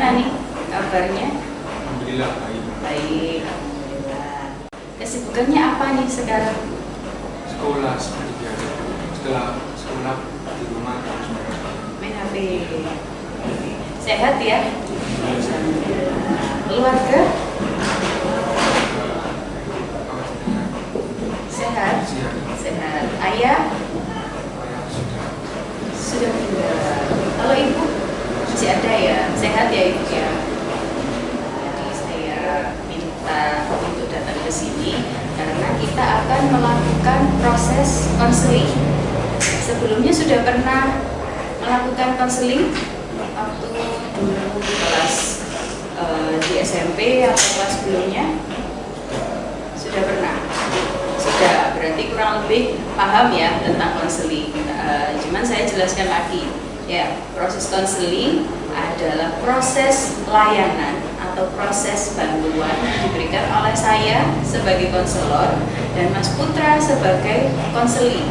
Gimana nih kabarnya? Alhamdulillah baik. Baik, alhamdulillah. Kesibukannya apa nih sekarang? Sekolah seperti biasa. Setelah sekolah di rumah harus Main HP. Sehat ya? Keluarga? Sehat? Sehat. Ayah? Sudah meninggal. Kalau ibu? Masih ada ya? Sehat ya ibu ya? Jadi saya minta untuk datang ke sini karena kita akan melakukan proses konseling. Sebelumnya sudah pernah melakukan konseling waktu dulu kelas di SMP atau kelas sebelumnya? Sudah pernah? Sudah, berarti kurang lebih paham ya tentang konseling. Cuman saya jelaskan lagi ya, proses konseling adalah proses layanan atau proses bantuan yang diberikan oleh saya sebagai konselor dan Mas Putra sebagai konseling.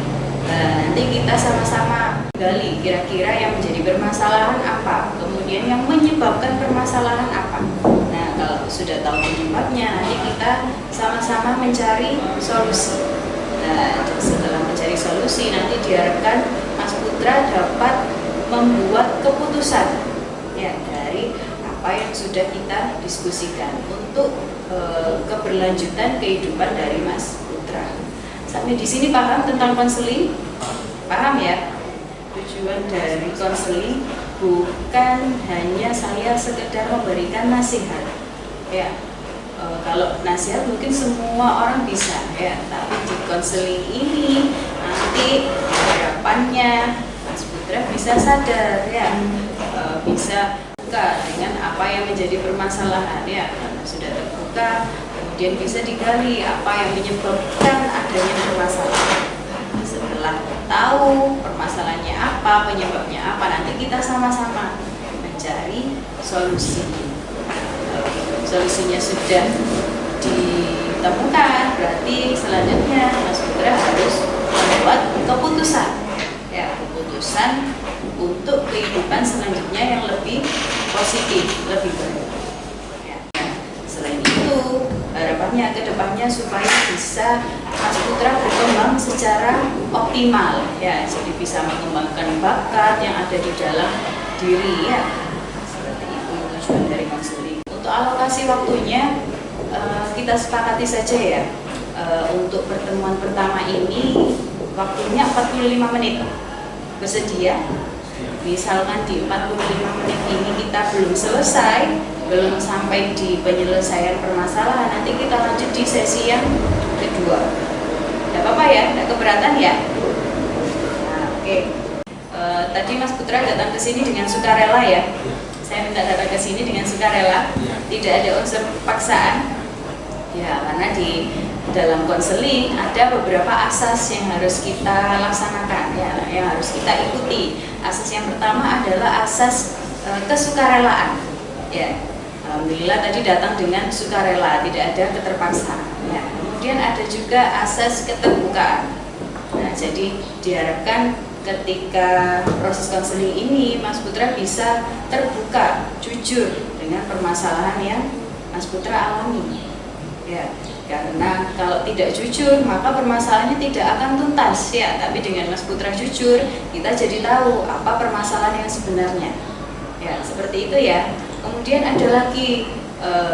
Nanti kita sama-sama gali kira-kira yang menjadi permasalahan apa, kemudian yang menyebabkan permasalahan apa. Nah, kalau sudah tahu penyebabnya, nanti kita sama-sama mencari solusi. Nah, setelah mencari solusi, nanti diharapkan Mas Putra dapat membuat keputusan ya dari apa yang sudah kita diskusikan untuk keberlanjutan kehidupan dari Mas Putra. Sampai di sini paham tentang konseling? Paham ya? Tujuan dari konseling bukan hanya saya sekedar memberikan nasihat ya. Kalau nasihat mungkin semua orang bisa ya, tapi di konseling ini nanti harapannya Mas Putra bisa sadar ya, bisa terbuka dengan apa yang menjadi permasalahan ya, karena sudah terbuka kemudian bisa digali apa yang menyebabkan adanya permasalahan. Setelah tahu permasalahannya apa, penyebabnya apa, nanti kita sama-sama mencari solusi. Solusinya sudah ditemukan, berarti selanjutnya Mas Putra harus membuat keputusan ya, keputusan untuk kehidupan selanjutnya yang lebih positif, lebih baik ya. Selain itu harapannya ke depannya supaya bisa Mas Putra berkembang secara optimal ya, jadi bisa mengembangkan bakat yang ada di dalam diri ya. Seperti itu tujuan dari konseling. Untuk alokasi waktunya kita sepakati saja ya, untuk pertemuan pertama ini waktunya 45 menit. Bersedia? Misalkan di 45 menit ini kita belum selesai, belum sampai di penyelesaian permasalahan, nanti kita lanjut di sesi yang kedua. Tidak apa-apa ya? Tidak keberatan ya? Nah, oke. Tadi Mas Putra datang ke sini dengan sukarela ya? Saya minta datang ke sini dengan sukarela, tidak ada unsur paksaan ya, karena di dalam konseling ada beberapa asas yang harus kita laksanakan ya, yang harus kita ikuti. Asas yang pertama adalah asas kesukarelaan ya. Alhamdulillah tadi datang dengan sukarela, tidak ada keterpaksaan ya. Kemudian ada juga asas keterbukaan. Nah, jadi diharapkan ketika proses konseling ini Mas Putra bisa terbuka, jujur dengan permasalahan yang Mas Putra alami ya, karena kalau tidak jujur maka permasalahannya tidak akan tuntas ya, tapi dengan Mas Putra jujur kita jadi tahu apa permasalahan yang sebenarnya ya, seperti itu ya. Kemudian ada lagi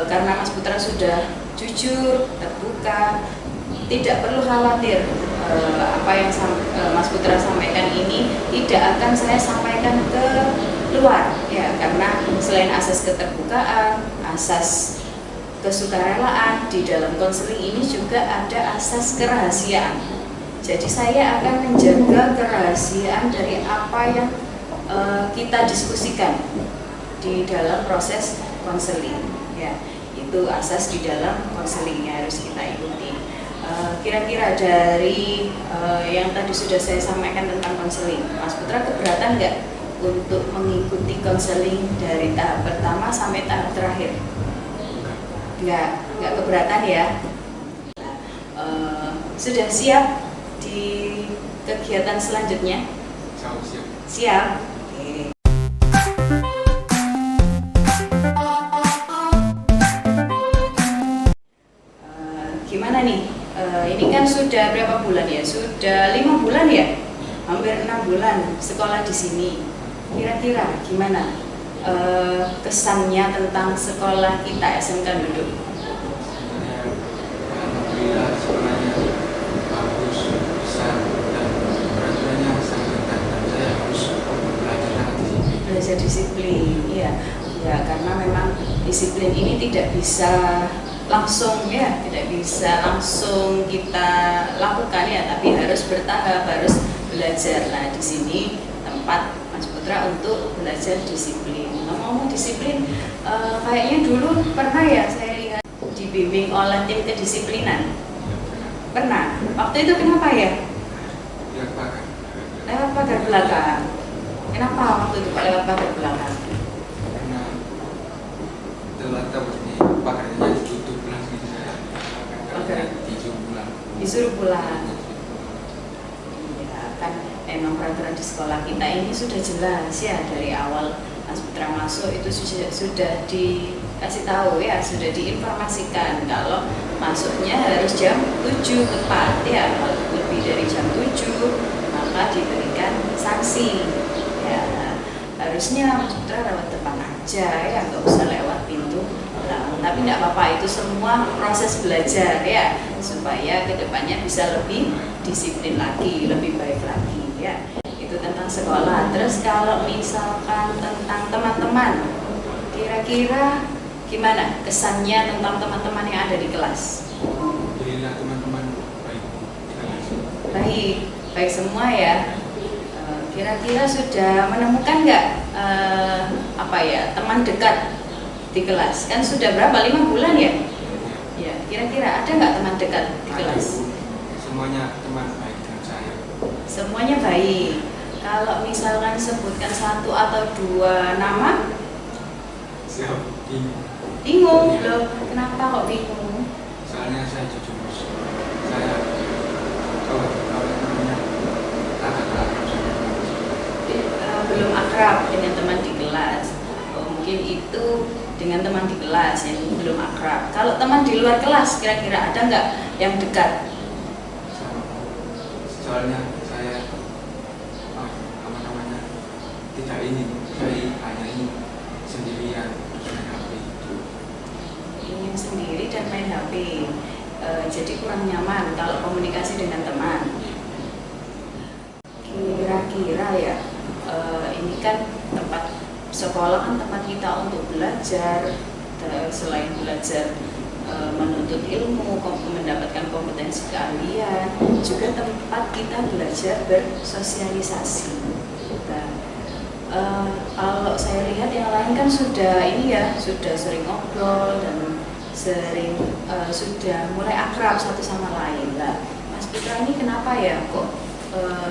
karena Mas Putra sudah jujur, terbuka, tidak perlu khawatir apa yang Mas Putra sampaikan ini tidak akan saya sampaikan ke luar ya, karena selain asas keterbukaan, asas kesukarelaan, di dalam konseling ini juga ada asas kerahasiaan. Jadi saya akan menjaga kerahasiaan dari apa yang kita diskusikan di dalam proses konseling ya. Itu asas di dalam konseling yang harus kita ikuti. Kira-kira dari yang tadi sudah saya sampaikan tentang konseling, Mas Putra keberatan nggak untuk mengikuti konseling dari tahap pertama sampai tahap terakhir? Nggak keberatan ya? Sudah siap di kegiatan selanjutnya? Siap. Siap? Oke. sudah berapa bulan ya? Sudah 5 bulan ya? Hampir 6 bulan sekolah di sini. Kira-kira gimana kesannya tentang sekolah kita SMK Duduk? Sebenarnya alhamdulillah sekolahnya bagus, besar, dan peraturannya sangat ketat, dan saya harus belajar sangat disiplin. Belajar disiplin, iya. Ya, karena memang disiplin ini tidak bisa langsung ya, tidak bisa langsung kita lakukan ya, tapi harus bertahap, harus belajar. Nah, di sini tempat Mas Putra untuk belajar disiplin. Ngomong disiplin, kayaknya dulu pernah ya saya lihat dibimbing oleh tim kedisiplinan. Pernah. Waktu itu kenapa ya? Lihat pakai. Lewat pagar belakang. Kenapa waktu itu kok lewat pagar belakang? Karena telat tahu ini pagarnya ditutup langsung saya pagar disuruh pulang. Disuruh pulang. Ya, kan memang peraturan di sekolah kita ini sudah jelas ya, dari awal Mas Putra masuk itu sudah dikasih tahu ya, sudah diinformasikan kalau masuknya harus jam 7 tepat ya. Kalau lebih dari jam 7 maka diberikan sanksi ya. Harusnya Mas Putra lewat depan aja ya, nggak usah lewat pintu belakang. Tapi nggak apa-apa, itu semua proses belajar ya, supaya kedepannya bisa lebih disiplin lagi, lebih baik lagi ya. Itu tentang sekolah. Terus kalau misalkan tentang teman-teman, kira-kira gimana kesannya tentang teman-teman yang ada di kelas? Alhamdulillah teman-teman baik. Baik, baik semua ya. Kira-kira sudah menemukan nggak apa ya, teman dekat di kelas? Kan sudah berapa, 5 bulan ya? Ya, kira-kira ada nggak teman dekat di kelas? Semuanya teman baik dengan saya. Semuanya baik. Kalau misalkan sebutkan 1 atau 2 nama, Siap. bingung loh. Kenapa kok bingung? Soalnya saya jujur. Saya kalau namanya agak Belum akrab dengan teman di kelas. Mungkin itu dengan teman di kelas yang belum akrab. Kalau teman di luar kelas, kira-kira ada nggak yang dekat? soalnya saya apa namanya tidak ingin, saya hanya ingin sendirian terus main HP itu. Ingin sendiri dan main HP. Jadi kurang nyaman kalau komunikasi dengan teman. Kira-kira ya, ini kan tempat sekolah, kan tempat kita untuk belajar. Selain belajar menuntut ilmu, mendapatkan kompetensi keahlian, juga tempat kita belajar bersosialisasi. Nah, kalau saya lihat yang lain kan sudah ini ya, sudah sering ngobrol dan sering sudah mulai akrab satu sama lain. Lah, Mas Putra ini kenapa ya kok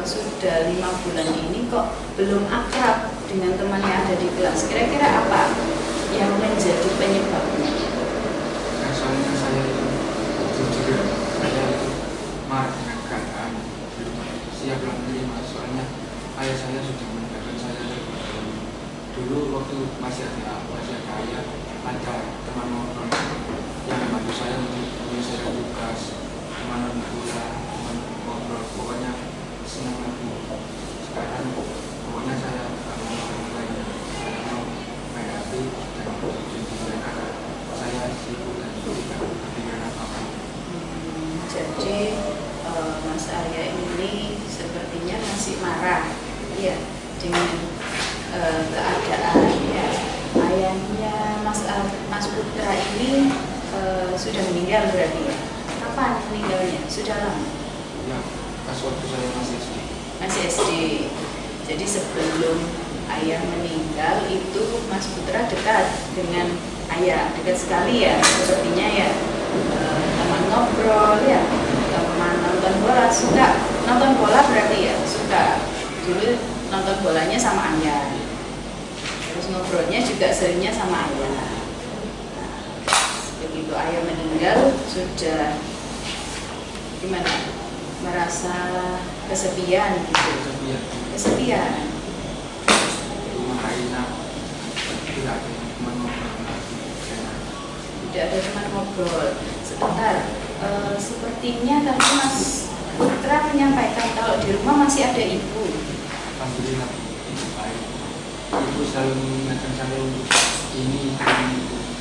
sudah 5 bulan ini kok belum akrab dengan teman yang ada di kelas? Kira-kira apa yang menjadi penyebabnya? Nah, soalnya saya itu jujur, saya itu marah dengan keadaan, belum siap menerima. Soalnya ayah saya sudah meninggalkan saya lebih dahulu. Dulu waktu masih ada ayah, ada teman ngobrol yang membantu saya untuk menyelesaikan tugas, teman bola, teman ngobrol, pokoknya senang lagi. Sekarang pokoknya saya nggak mau orang lain, saya mau main HP dan jujur karena saya sibuk dan tidak kepikiran apa-apa. Jadi Mas Arya ini sepertinya masih marah ya dengan keadaan ya. Ayahnya Mas Putra ini sudah meninggal berarti ya? Kapan meninggalnya? Sudah lama? Ya, pas waktu saya masih SD. Masih SD. Jadi sebelum ayah meninggal itu Mas Putra dekat dengan ayah, dekat sekali ya sepertinya ya. Teman ngobrol ya, teman nonton bola, suka nonton bola berarti ya, suka. Dulu nonton bolanya sama ayah, terus ngobrolnya juga seringnya sama ayah. Nah, begitu ayah meninggal sudah gimana, merasa kesepian gitu. Kesepian. Rumah Aina tidak ada teman ngobrol lagi. Tidak ada teman ngobrol. Sebentar, Sepertinya tadi Mas Putra menyampaikan kalau di rumah masih ada ibu. Alhamdulillah ibu baik. Ibu selalu mengingatkan saya untuk ini,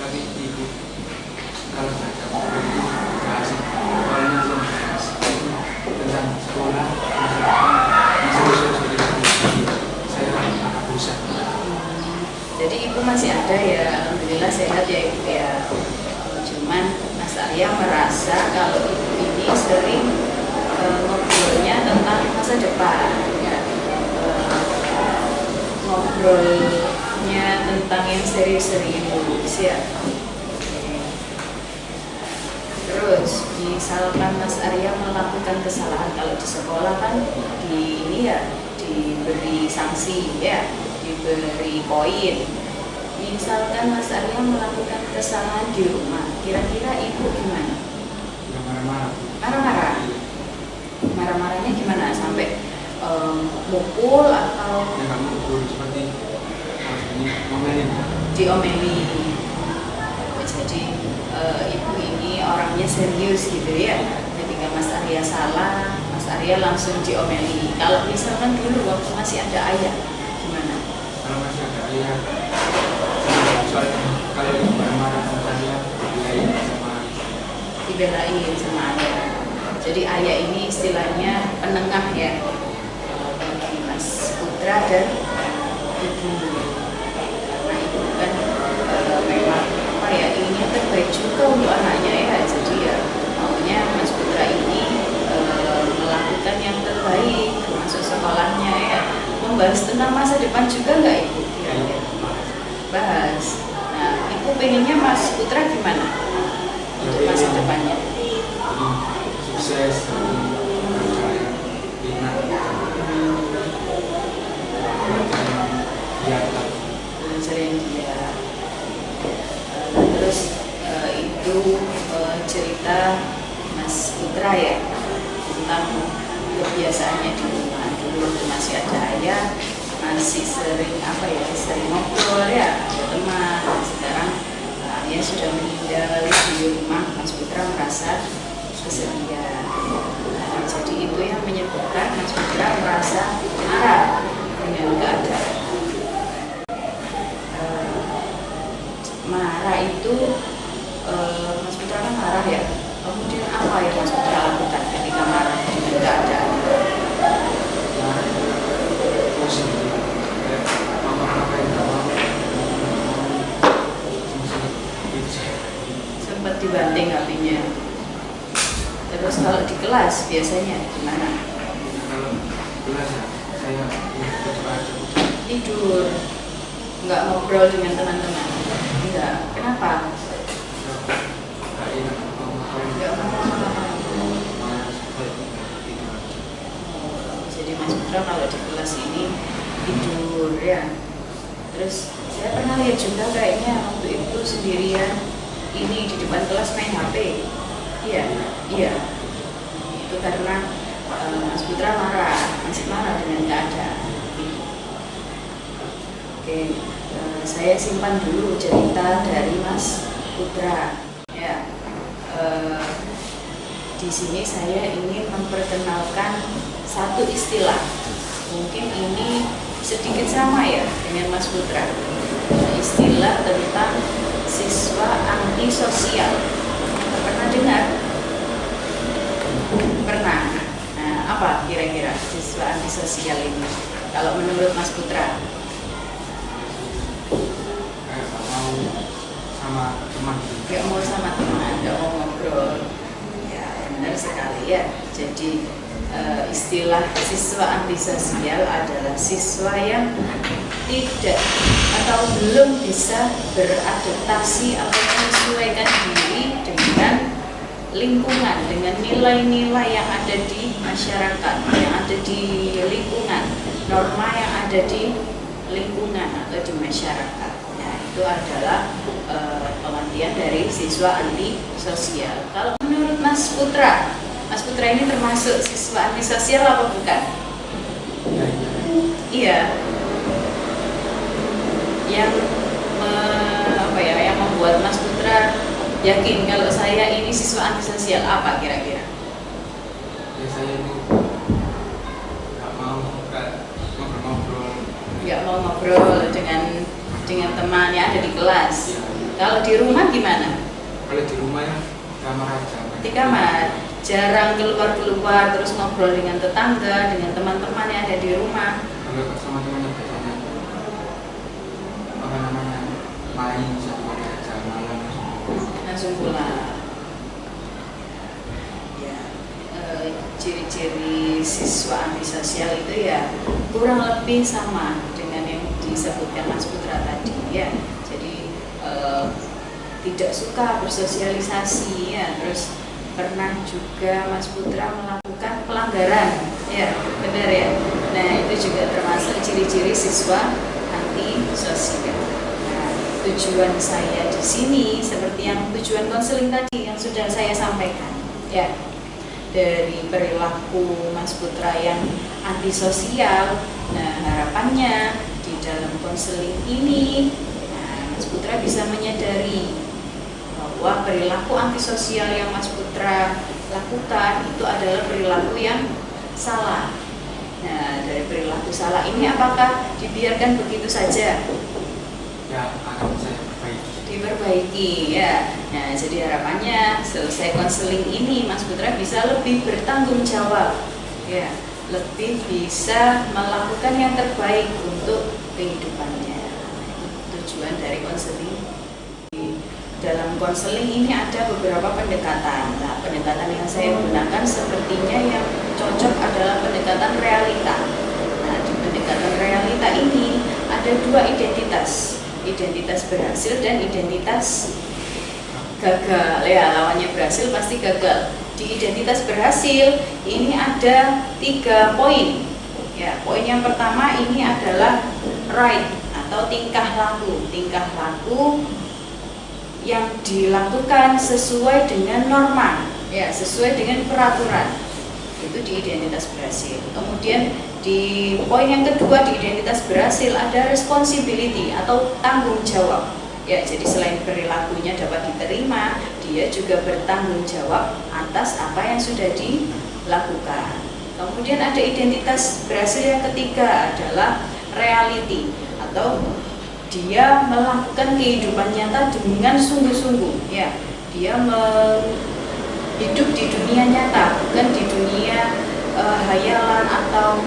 tapi ibu kalau baca buku itu gak asik, soalnya membahas tentang sekolah, masa depan, saya agak bosan. Jadi ibu masih ada ya, alhamdulillah sehat ya ibu ya. Cuman Mas Arya merasa kalau ibu ini sering ngobrolnya tentang masa depan ya. Ngobrolnya tentang yang serius-serius ya. Terus misalkan Mas Arya melakukan kesalahan, kalau di sekolah kan di ini ya diberi sanksi ya, diberi poin. Misalkan Mas Arya melakukan kesalahan di rumah, kira-kira ibu gimana? Ya marah-marah. Marah-marah? Marah-marahnya gimana? Sampai mukul atau Ya nggak mukul, seperti ini ngomelin. diomeli? Jadi ibu ini orangnya serius gitu ya. Ketika Mas Arya salah, Mas Arya langsung diomeli. Kalau misalkan dulu waktu masih ada ayah, gimana? Kalau masih ada ayah, soalnya kalau ibu marah sama saya, dibelain sama Dibelain sama ayah. Jadi ayah ini istilahnya penengah ya bagi Mas Putra dan ibu. Karena ibu kan memang apa ya, inginnya terbaik juga untuk anaknya ya. Jadi ya maunya Mas Putra ini melakukan yang terbaik, termasuk sekolahnya ya. Membahas tentang masa depan juga nggak ibu? Bahas. Nah, ibu pengennya Mas Putra gimana untuk masa depannya? sukses, percaya, pintar, belajar yang dia. Terus itu cerita Mas Putra ya tentang kebiasaannya di rumah. Dulu waktu masih ada ayah, masih sering apa ya, sering ngobrol ya, ada teman. Sekarang ayah sudah meninggal di rumah, Mas Putra merasa kesedihan. Nah, jadi itu yang menyebabkan Mas Putra merasa marah dengan keadaan. Marah itu Mas Putra kan marah ya. Kemudian apa yang Mas Putra lakukan ketika marah dengan keadaan? Sempat dibanting HP-nya. Terus kalau di kelas biasanya gimana? Kalau kelas ya, saya Tidur, nggak ngobrol dengan teman-teman? Enggak. Kenapa? Nggak mau. Jadi Mas Putra kalau di kelas ini tidur ya. Terus saya pernah lihat juga kayaknya waktu itu sendirian ini di depan kelas main HP. Iya. Itu karena Mas Putra masih marah dengan keadaan. Oke, saya simpan dulu cerita dari Mas Putra. Ya, di sini saya ingin memperkenalkan satu istilah. Mungkin ini sedikit sama ya dengan Mas Putra. Istilah tentang siswa antisosial. Pernah dengar? Pernah. Nah, apa kira-kira siswa antisosial ini? Kalau menurut Mas Putra? Gak mau sama teman, gak mau ngobrol. Ya, benar sekali ya. Jadi istilah siswa antisosial adalah siswa yang tidak atau belum bisa beradaptasi atau menyesuaikan diri dengan lingkungan, dengan nilai-nilai yang ada di masyarakat, yang ada di lingkungan, norma yang ada di lingkungan atau di masyarakat. Nah, itu adalah pengertian dari siswa antisosial. Kalau menurut Mas Putra ini termasuk siswa antisosial apa bukan? Iya. Yang membuat Mas Putra yakin kalau saya ini siswa antisosial, apa kira-kira? Ya saya itu nggak mau ngobrol-ngobrol. Nggak mau ngobrol dengan teman yang ada di kelas. Ya, Kalau di rumah gimana? kalau di rumah ya kamar aja. Di kamar, jarang keluar-keluar, terus ngobrol dengan tetangga, dengan teman-teman yang ada di rumah. Kalau sama temannya biasanya apa namanya main sebuah aja malam Langsung pulang. Ya, ciri-ciri siswa antisosial itu ya kurang lebih sama dengan yang disebutkan Mas Putra tadi ya. Jadi tidak suka bersosialisasi ya, terus pernah juga Mas Putra melakukan pelanggaran ya, benar ya. Nah itu juga termasuk ciri-ciri siswa antisosial. Nah, tujuan saya di sini seperti yang tujuan konseling tadi yang sudah saya sampaikan ya, dari perilaku Mas Putra yang antisosial. Nah harapannya di dalam konseling ini, nah, Mas Putra bisa menyadari bahwa perilaku antisosial yang Mas Putra lakukan itu adalah perilaku yang salah. Nah, dari perilaku salah ini apakah dibiarkan begitu saja? ya akan saya perbaiki. Diperbaiki ya. Nah, jadi harapannya selesai konseling ini Mas Putra bisa lebih bertanggung jawab ya, lebih bisa melakukan yang terbaik untuk kehidupannya. Itu tujuan dari konseling. Dalam konseling ini ada beberapa pendekatan. Nah, pendekatan yang saya gunakan sepertinya yang cocok adalah pendekatan realita. Nah, di pendekatan realita ini ada dua identitas. Identitas berhasil dan identitas gagal. Ya, lawannya berhasil pasti gagal. Di identitas berhasil ini ada 3 poin. Ya, poin yang pertama ini adalah right atau tingkah laku. Tingkah laku yang dilakukan sesuai dengan norma, ya, sesuai dengan peraturan. Itu di identitas berhasil. Kemudian di poin yang kedua di identitas berhasil ada responsibility atau tanggung jawab. Ya, jadi selain perilakunya dapat diterima, dia juga bertanggung jawab atas apa yang sudah dilakukan. Kemudian ada identitas berhasil yang ketiga adalah reality atau dia melakukan kehidupan nyata dengan sungguh-sungguh ya, dia hidup di dunia nyata, bukan di dunia hayalan atau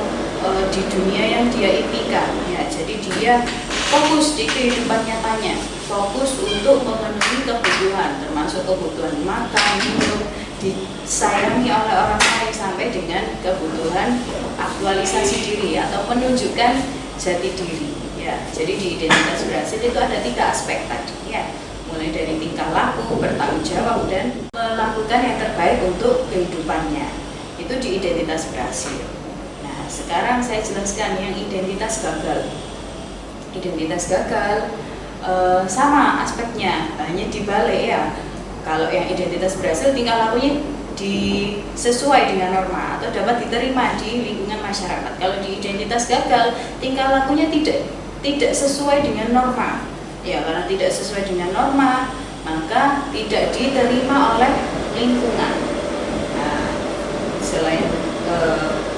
di dunia yang dia impikan ya. Jadi dia fokus di kehidupan nyatanya, fokus untuk memenuhi kebutuhan, termasuk kebutuhan makan, minum, disayangi oleh orang lain sampai dengan kebutuhan aktualisasi diri atau menunjukkan jati diri. Ya, jadi di identitas berhasil itu ada 3 aspek tadi ya, mulai dari tingkah laku, bertanggung jawab, dan melakukan yang terbaik untuk kehidupannya. Itu di identitas berhasil. Nah, sekarang saya jelaskan yang identitas gagal. Identitas gagal sama aspeknya, hanya dibalik ya. Kalau yang identitas berhasil tingkah lakunya sesuai dengan norma atau dapat diterima di lingkungan masyarakat. Kalau di identitas gagal, tingkah lakunya tidak sesuai dengan norma. Ya, karena tidak sesuai dengan norma, maka tidak diterima oleh lingkungan. Nah, selain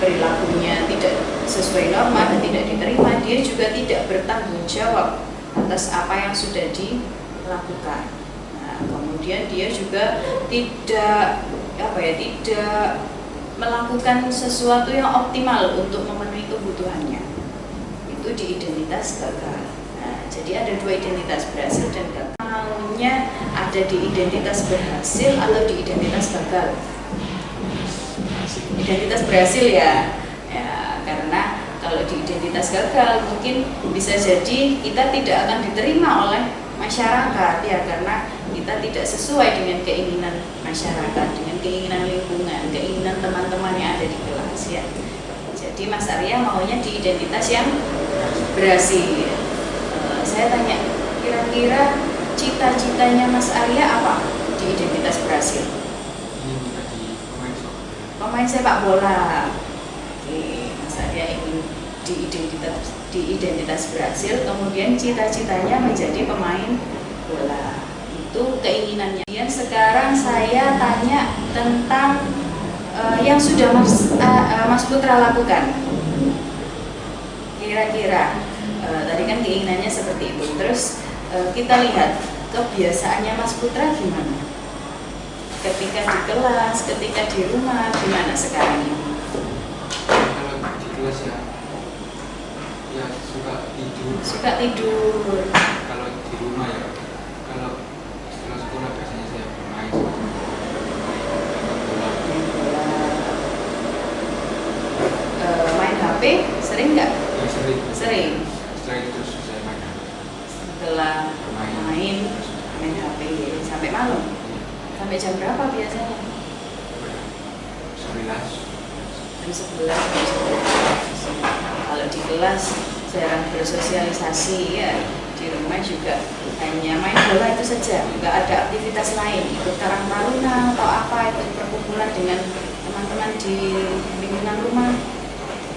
perilakunya tidak sesuai norma dan tidak diterima, dia juga tidak bertanggung jawab atas apa yang sudah dilakukan. Nah, kemudian dia juga tidak melakukan sesuatu yang optimal untuk memenuhi kebutuhannya. Itu di identitas gagal. Nah, jadi ada 2 identitas, berhasil dan gagal. Maunya ada di identitas berhasil atau di identitas gagal? Identitas berhasil ya. Ya, karena kalau di identitas gagal mungkin bisa jadi kita tidak akan diterima oleh masyarakat ya, karena kita tidak sesuai dengan keinginan masyarakat, dengan keinginan lingkungan, keinginan teman-teman yang ada di kelas ya. Jadi Mas Arya maunya di identitas yang berhasil. Saya tanya, kira-kira cita-citanya Mas Arya apa di identitas berhasil? Ini menjadi Pemain sepak bola. Oke, Mas Arya ingin di identitas berhasil, kemudian cita-citanya menjadi pemain bola. itu keinginannya. Dan sekarang saya tanya tentang yang sudah Mas Putra lakukan. Kira-kira tadi kan keinginannya seperti itu. Terus kita lihat kebiasaannya Mas Putra gimana? Ketika di kelas, ketika di rumah, gimana sekarang ini? Kalau di kelas ya suka tidur. Suka tidur. Kalau di rumah ya, kalau setelah sekolah biasanya saya bermain Main HP sering nggak? ya, sering. Sering. Setelah itu terus saya main Setelah main HP sampai malam. Sampai jam berapa biasanya? 11. Jam 11. Kalau di kelas jarang bersosialisasi ya. Di rumah juga hanya main bola itu saja, nggak ada aktivitas lain, ikut karang taruna atau apa, ikut perkumpulan dengan teman-teman di lingkungan rumah,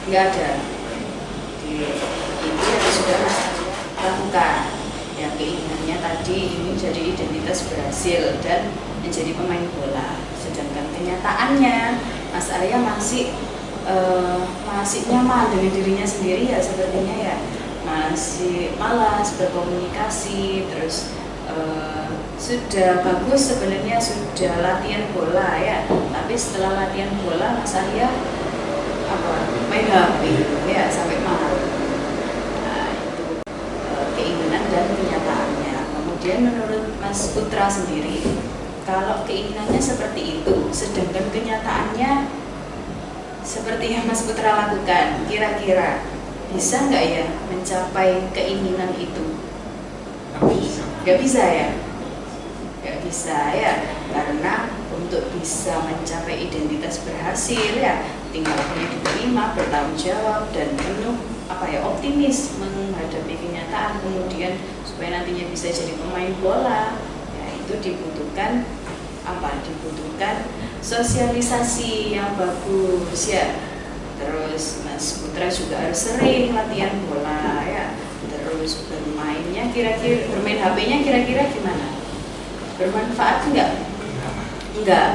nggak ada. Itu yang sudah Mas Arya lakukan. Yang keinginannya tadi ini jadi identitas berhasil dan menjadi pemain bola. Sedangkan kenyataannya Mas Arya masih nyaman dengan dirinya sendiri ya, sepertinya ya masih malas berkomunikasi. Terus sudah bagus sebenarnya, sudah latihan bola ya, tapi setelah latihan bola Mas Arya main HP ya sampai malam. Nah, itu keinginan dan kenyataannya. Kemudian menurut Mas Putra sendiri, kalau keinginannya seperti itu, sedangkan kenyataannya seperti yang Mas Putra lakukan, kira-kira bisa nggak ya mencapai keinginan itu? Nggak bisa ya? Nggak bisa ya, karena untuk bisa mencapai identitas berhasil ya tinggal penuh diterima, bertanggung jawab dan penuh optimis menghadapi kenyataan, kemudian supaya nantinya bisa jadi pemain bola ya, itu dibutuhkan dibutuhkan sosialisasi yang bagus ya. Terus Mas Putra juga harus sering latihan bola ya. Terus bermainnya bermain HP-nya kira-kira gimana? Bermanfaat enggak? Enggak.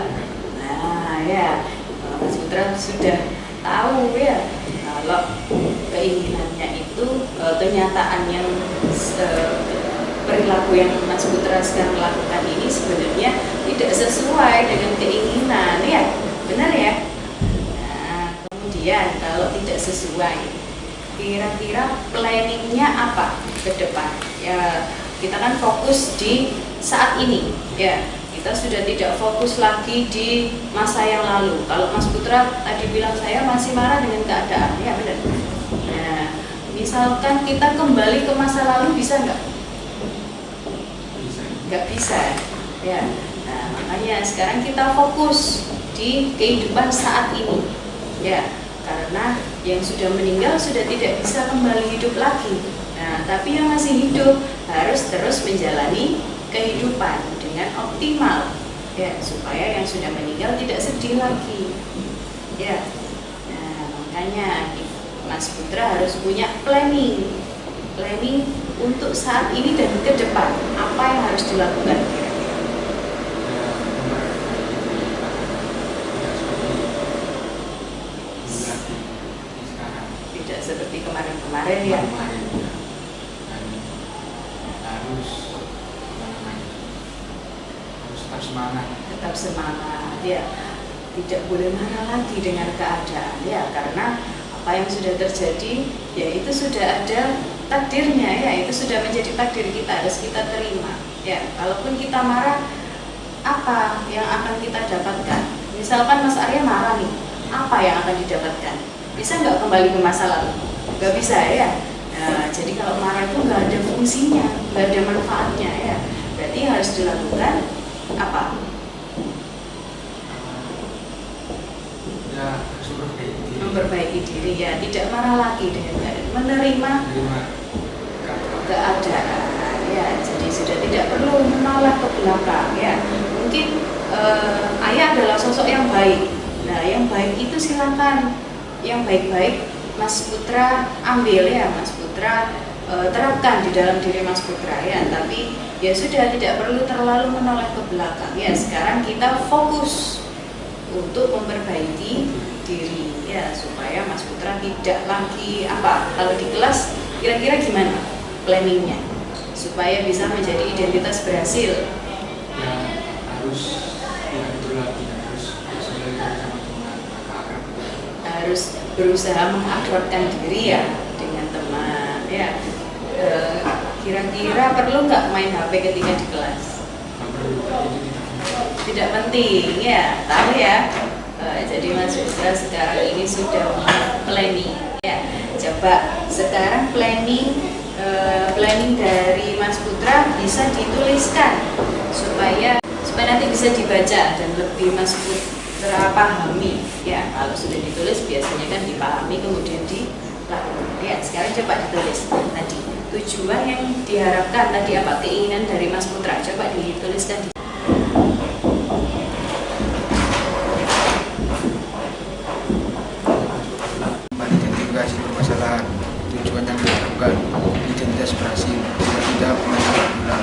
Nah ya, Mas Putra sudah tahu ya kalau keinginannya itu kenyataan yang perilaku yang Mas Putra sekarang lakukan ini sebenarnya tidak sesuai dengan keinginan ya, benar ya? Kemudian kalau tidak sesuai, kira-kira planningnya apa ke depan? Ya kita kan fokus di saat ini, ya kita sudah tidak fokus lagi di masa yang lalu. Kalau Mas Putra tadi bilang saya masih marah dengan keadaan, ya benar. Nah, misalkan kita kembali ke masa lalu bisa nggak? Nggak bisa, ya. Nah makanya sekarang kita fokus di kehidupan saat ini, ya. Karena yang sudah meninggal sudah tidak bisa kembali hidup lagi. Nah, tapi yang masih hidup harus terus menjalani kehidupan dengan optimal, ya, supaya yang sudah meninggal tidak sedih lagi, ya. Nah, makanya Mas Putra harus punya planning untuk saat ini dan ke depan. Apa yang harus dilakukan kira-kira? Tidak seperti kemarin-kemarin ya. Harus tetap semangat ya. Tidak boleh marah lagi dengan keadaan ya, karena apa yang sudah terjadi ya itu sudah ada takdirnya ya, itu sudah menjadi takdir kita, harus kita terima ya. Kalaupun kita marah, apa yang akan kita dapatkan? Misalkan Mas Arya marah nih, apa yang akan didapatkan? Bisa nggak kembali ke masa lalu? Nggak bisa ya. Nah, jadi kalau marah itu nggak ada fungsinya, nggak ada manfaatnya ya. Berarti yang harus dilakukan apa? Ya, memperbaiki diri ya, tidak marah lagi dengan menerima keadaan ya. Jadi sudah tidak perlu menolak ke belakang ya. Mungkin ayah adalah sosok yang baik. Nah, yang baik itu silakan, yang baik-baik Mas Putra ambil ya, Mas Putra terapkan di dalam diri Mas Putra ya. Tapi ya sudah, tidak perlu terlalu menoleh ke belakang. Ya, sekarang kita fokus untuk memperbaiki diri ya, supaya Mas Putra tidak lagi kalau di kelas kira-kira gimana planningnya supaya bisa menjadi identitas berhasil. Ya harus itu lagi, harus belajar sama teman, akrab. Harus berusaha mengakrabkan diri ya dengan teman ya. Kira-kira perlu nggak main HP ketika di kelas? Tidak penting ya, tahu ya. Jadi Mas Putra sekarang ini sudah planning ya. Coba sekarang planning dari Mas Putra bisa dituliskan supaya nanti bisa dibaca dan lebih Mas Putra pahami ya. Kalau sudah ditulis biasanya kan dipahami kemudian dilakukan. Ya, sekarang coba ditulis tadi tujuan yang diharapkan tadi apa, keinginan dari Mas Putra, coba dituliskan di identifikasi permasalahan, tujuan yang diharapkan, identitas berhasil, tidak pemain sepak bola.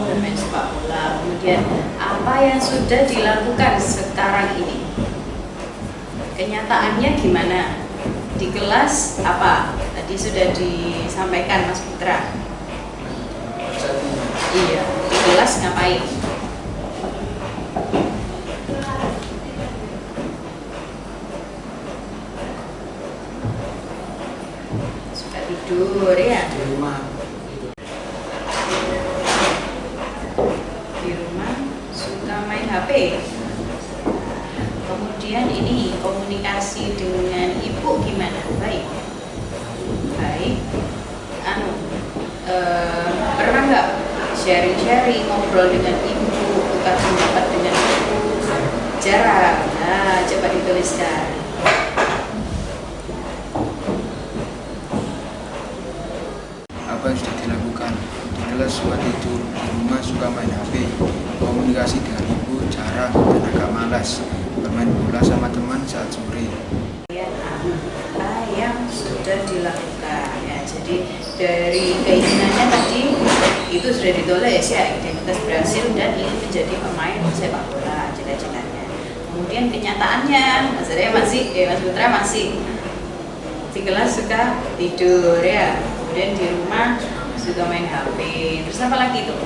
Bermain sepak bola. Kemudian apa yang sudah dilakukan sekarang ini? Kenyataannya gimana? Di kelas apa? Tadi sudah disampaikan Mas Putra. Iya, di kelas ngapain? Suka tidur ya. Di rumah Di rumah suka main HP. Kemudian ini komunikasi dengan ibu gimana? Baik. Pernah nggak sharing ngobrol dengan ibu, tukar pendapat dengan ibu? Jarang. Nah, coba dituliskan. Apa yang sudah dilakukan? Di kelas suka tidur, di rumah suka main HP, komunikasi dengan ibu jarang dan agak malas, bermain bola sama teman saat sore. Apa yang sudah dilakukan ya, jadi dari keinginannya tadi itu sudah ditulis ya, identitas berhasil dan ingin menjadi pemain sepak bola, cita-citanya. Kemudian kenyataannya Mas Putra masih di kelas suka tidur ya, kemudian di rumah suka main HP, terus apa lagi tuh?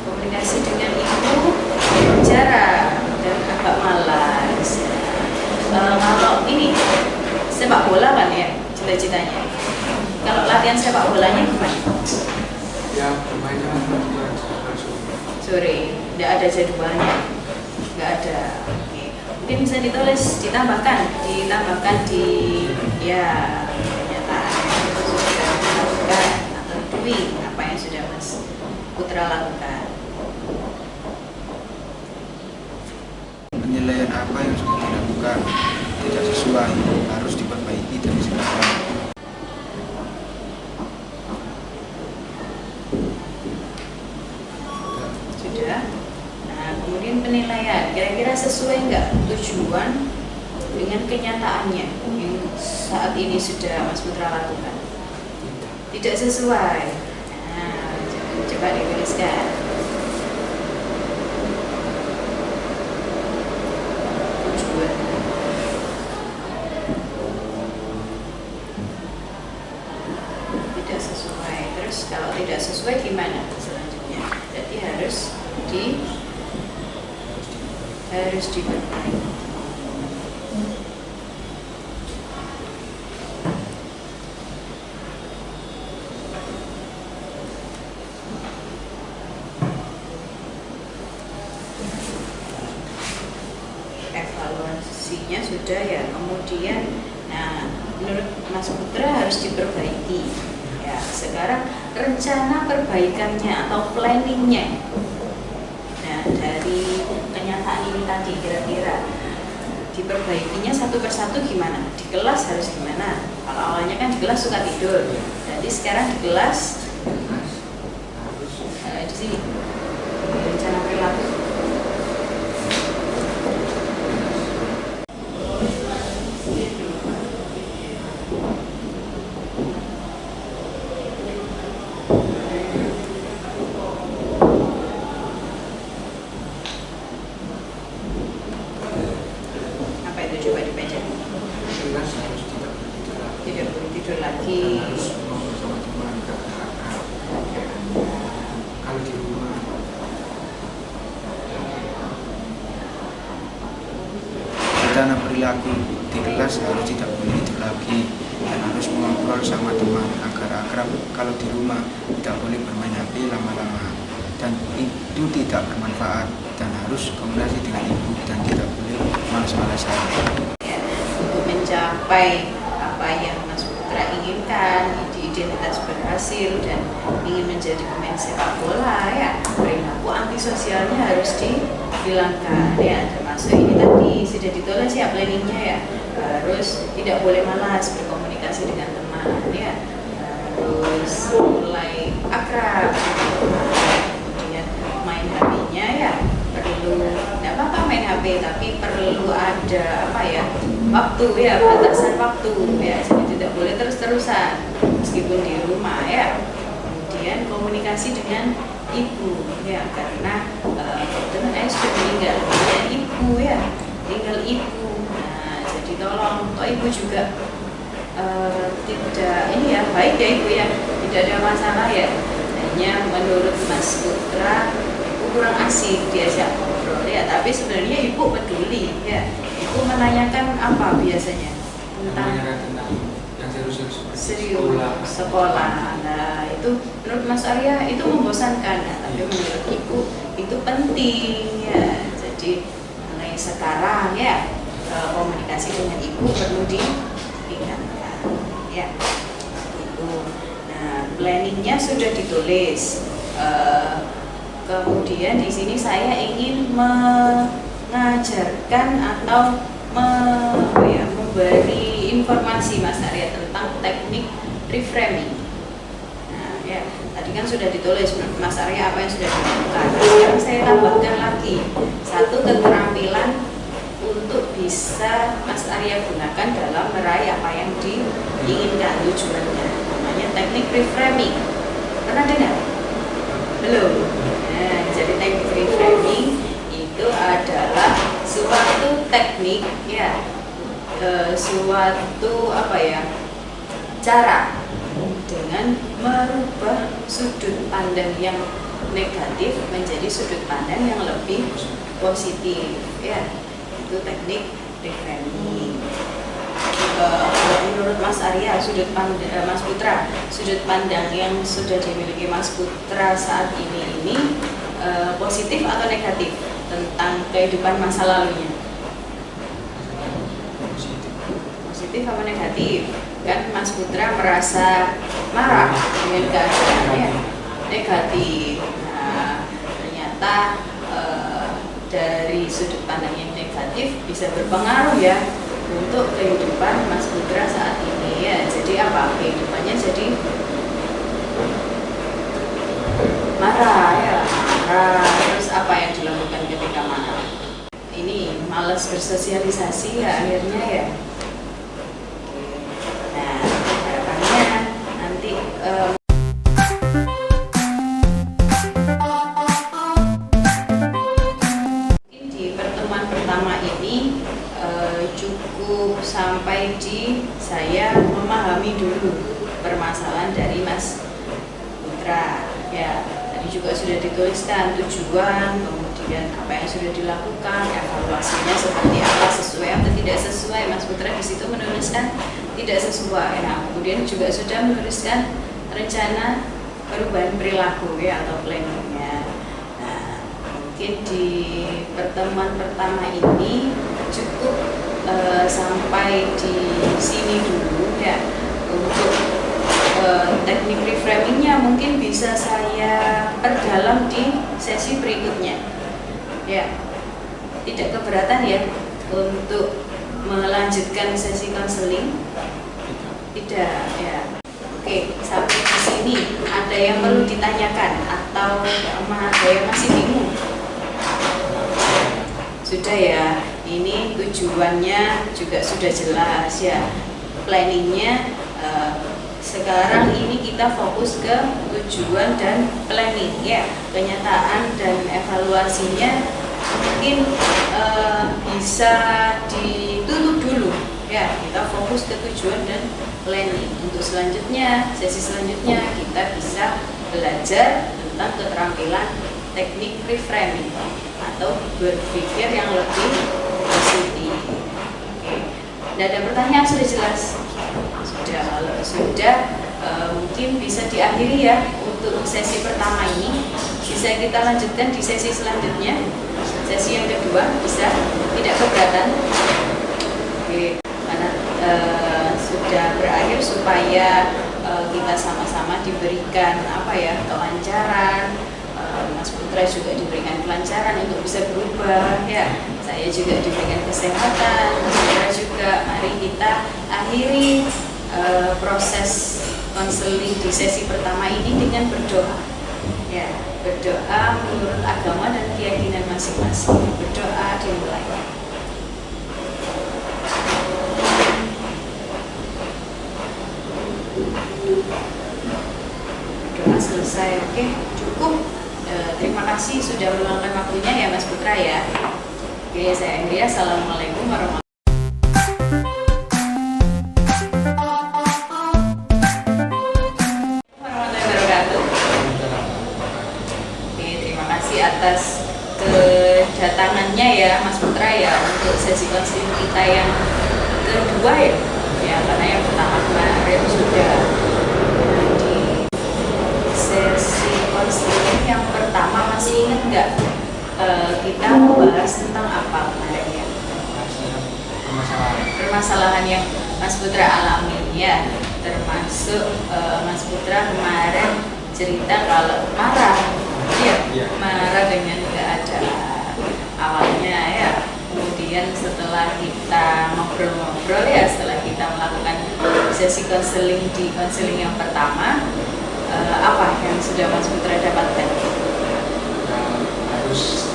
Komunikasi dengan ibu jarang dan agak malas. Kalau ini sepak bola kan ya cita-citanya. Kalau latihan sepak bolanya gimana? ya bermainnya langsung Sore, tidak ada jadwalnya, nggak ada. Oke. Mungkin bisa ditulis, ditambahkan di ya kenyataan yang sudah dilakukan atau doing apa yang sudah Mas Putra lakukan. Penilaian apa yang sudah dilakukan tidak sesuai, harus diperbaiki dari sekarang. Sudah. Nah, kemudian penilaian, kira-kira sesuai nggak tujuan dengan kenyataannya yang saat ini sudah Mas Putra lakukan? Tidak sesuai. Nah, coba dituliskan. Tujuan. Tidak sesuai. Terus kalau tidak sesuai gimana selanjutnya? Berarti harus diperbaiki. Evaluasinya sudah ya, kemudian nah menurut Mas Putra harus diperbaiki ya. Sekarang rencana perbaikannya atau planningnya, nah dari kenyataan ini tadi kira-kira diperbaikinya satu persatu gimana? Di kelas harus gimana? Kalau awalnya kan di kelas suka tidur, jadi sekarang di kelas di sini rencana perilaku. Tatanan perilaku di kelas harus tidak boleh itu lagi, dan harus mengobrol sama teman agar akrab. Kalau di rumah tidak boleh bermain HP lama-lama, dan itu tidak bermanfaat, dan harus komunikasi dengan ibu dan tidak boleh malas-malasan. Ya, untuk mencapai apa yang Mas Putra inginkan, identitas berhasil dan ingin menjadi pemain sepak bola, ya perilaku antisosialnya harus dihilangkan, ya termasuk ini tadi sudah ditulis ya planningnya, ya harus tidak boleh malas berkomunikasi dengan teman, ya harus mulai akrab, kemudian main HP-nya ya perlu, tidak apa-apa main HP tapi perlu ada apa ya, waktu, ya batasan waktu, ya jadi tidak boleh terus-terusan meskipun di rumah, ya kemudian komunikasi dengan ibu, ya karena dokter saya sudah meninggal, ya ibu, ya tinggal ibu. Nah jadi tolong ibu juga tidak ini ya, baik ya ibu, ya tidak ada masalah, ya hanya menurut Mas Putra ibu kurang asik diajak ngobrol, ya tapi sebenarnya ibu peduli, ya ibu menanyakan apa biasanya tentang yang serius sekolah. Nah itu menurut Mas Arya itu membosankan, nah, tapi menurut ibu itu penting, ya jadi mulai sekarang ya komunikasi dengan ibu perlu diingatkan, ya itu. Nah planningnya sudah ditulis, kemudian di sini saya ingin mengajarkan atau memberi informasi Mas Arya tentang teknik reframing. Nah, ya tadi kan sudah ditulis menurut Mas Arya apa yang sudah dilakukan. Sekarang saya tambahkan lagi satu keterampilan untuk bisa Mas Arya gunakan dalam meraih apa yang diinginkan tujuannya. Namanya teknik reframing. Pernah dengar? Belum. Nah, jadi teknik reframing itu adalah suatu teknik, ya suatu apa ya, cara dengan merubah sudut pandang yang negatif menjadi sudut pandang yang lebih positif, ya itu teknik reframing. Menurut Mas Arya, Mas Putra, sudut pandang yang sudah dimiliki Mas Putra saat ini positif atau negatif tentang kehidupan masa lalunya? Positif apa negatif? Kan Mas Putra merasa marah dengan keadaannya, negatif. Nah, ternyata dari sudut pandang yang negatif bisa berpengaruh ya untuk kehidupan Mas Putra saat ini, ya. Jadi apa? Kehidupannya jadi marah, ya marah. Terus apa yang dilakukan ketika marah? Ini malas bersosialisasi ya akhirnya, ya. Nah harapannya nanti mungkin di pertemuan pertama ini cukup sampai di saya memahami dulu permasalahan dari Mas Putra, ya. Juga sudah dituliskan tujuan, kemudian apa yang sudah dilakukan, evaluasinya seperti apa, sesuai atau tidak sesuai. Mas Putra di situ menuliskan tidak sesuai. Nah, kemudian juga sudah menuliskan rencana perubahan perilaku, ya atau planningnya. Nah, mungkin di pertemuan pertama ini cukup sampai di sini dulu, ya. Untuk teknik reframingnya mungkin bisa saya perdalam di sesi berikutnya, ya tidak keberatan ya untuk melanjutkan sesi konseling? Tidak, ya. Oke, sampai di sini ada yang perlu ditanyakan atau ada yang masih bingung? Sudah ya, ini tujuannya juga sudah jelas, ya planningnya. Sekarang ini kita fokus ke tujuan dan planning, ya kenyataan dan evaluasinya mungkin bisa ditutup dulu, ya kita fokus ke tujuan dan planning. Untuk selanjutnya, sesi selanjutnya kita bisa belajar tentang keterampilan teknik reframing atau berpikir yang lebih positif. Tidak ada pertanyaan, sudah jelas. Sudah, kalau sudah mungkin bisa diakhiri ya untuk sesi pertama ini. Bisa kita lanjutkan di sesi selanjutnya. Sesi yang kedua bisa, tidak keberatan. Oke, karena sudah berakhir supaya kita sama-sama diberikan kelancaran. Mas Putra juga diberikan kelancaran untuk bisa berubah ya. Saya juga diberikan kesehatan, Mas Putra juga. Mari kita akhiri proses konseling di sesi pertama ini dengan berdoa. Ya, berdoa menurut agama dan keyakinan masing-masing. Berdoa dimulai. Doa selesai, oke, cukup. Terima kasih sudah meluangkan waktunya ya Mas Putra ya. Oke, saya Andrea. Assalamualaikum warahmatullahi wabarakatuh. Oke, terima kasih atas kedatangannya ya Mas Putra ya untuk sesi konseling kita yang kedua ya. Ya, karena yang pertama kemarin sudah sesi konseling yang pertama, masih ingat nggak kita membahas tentang apa kemarin ya? Permasalahan yang Mas Putra alami ya, termasuk Mas Putra kemarin cerita kalau marah, ya, marah dengan keadaan awalnya ya. Kemudian setelah kita ngobrol-ngobrol ya, setelah kita melakukan sesi konseling di konseling yang pertama, apa yang sudah Mas Putra dapatkan? Harus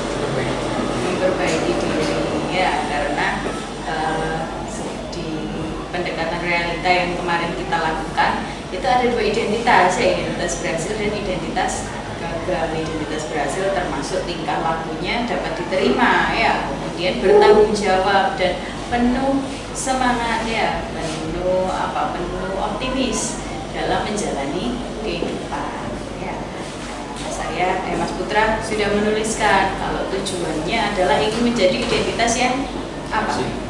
memperbaiki diri ya, karena di pendekatan realita yang kemarin kita lakukan itu ada dua identitas ya, identitas berhasil dan identitas gagal. Identitas berhasil termasuk tingkah lakunya dapat diterima ya, kemudian bertanggung jawab dan penuh semangat ya, penuh optimis dalam menjalani kehidupan ya. Mas Putra sudah menuliskan kalau tujuannya adalah ingin menjadi identitas yang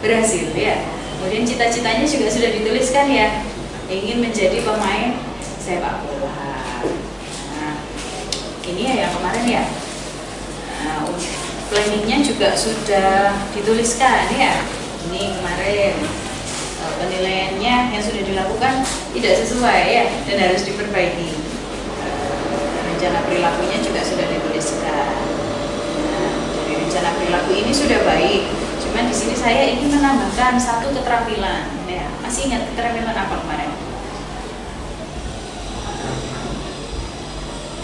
berhasil ya. Kemudian cita-citanya juga sudah dituliskan ya, ingin menjadi pemain sepak bola. Nah, ini ya yang kemarin ya. Nah, planningnya juga sudah dituliskan ya. Ini kemarin penilaiannya yang sudah dilakukan tidak sesuai ya, dan harus diperbaiki. Rencana perilakunya juga sudah dituliskan. Nah, jadi rencana perilaku ini sudah baik. Cuman di sini saya ingin menambahkan satu keterampilan. Ya, masih ingat keterampilan apa kemarin?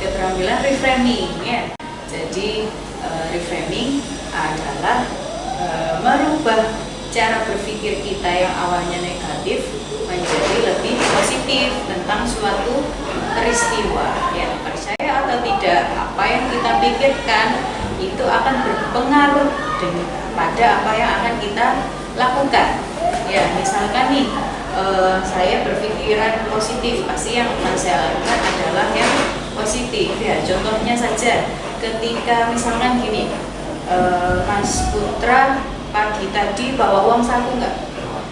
Keterampilan reframing ya. Jadi reframing adalah merubah cara berpikir kita yang awalnya negatif menjadi lebih positif tentang suatu peristiwa ya. Percaya atau tidak, apa yang kita pikirkan itu akan berpengaruh pada apa yang akan kita lakukan ya. Misalkan nih saya berpikiran positif, pasti yang akan saya lakukan adalah yang positif ya. Contohnya saja ketika misalkan gini, Mas Putra pagi tadi bawa uang saku nggak?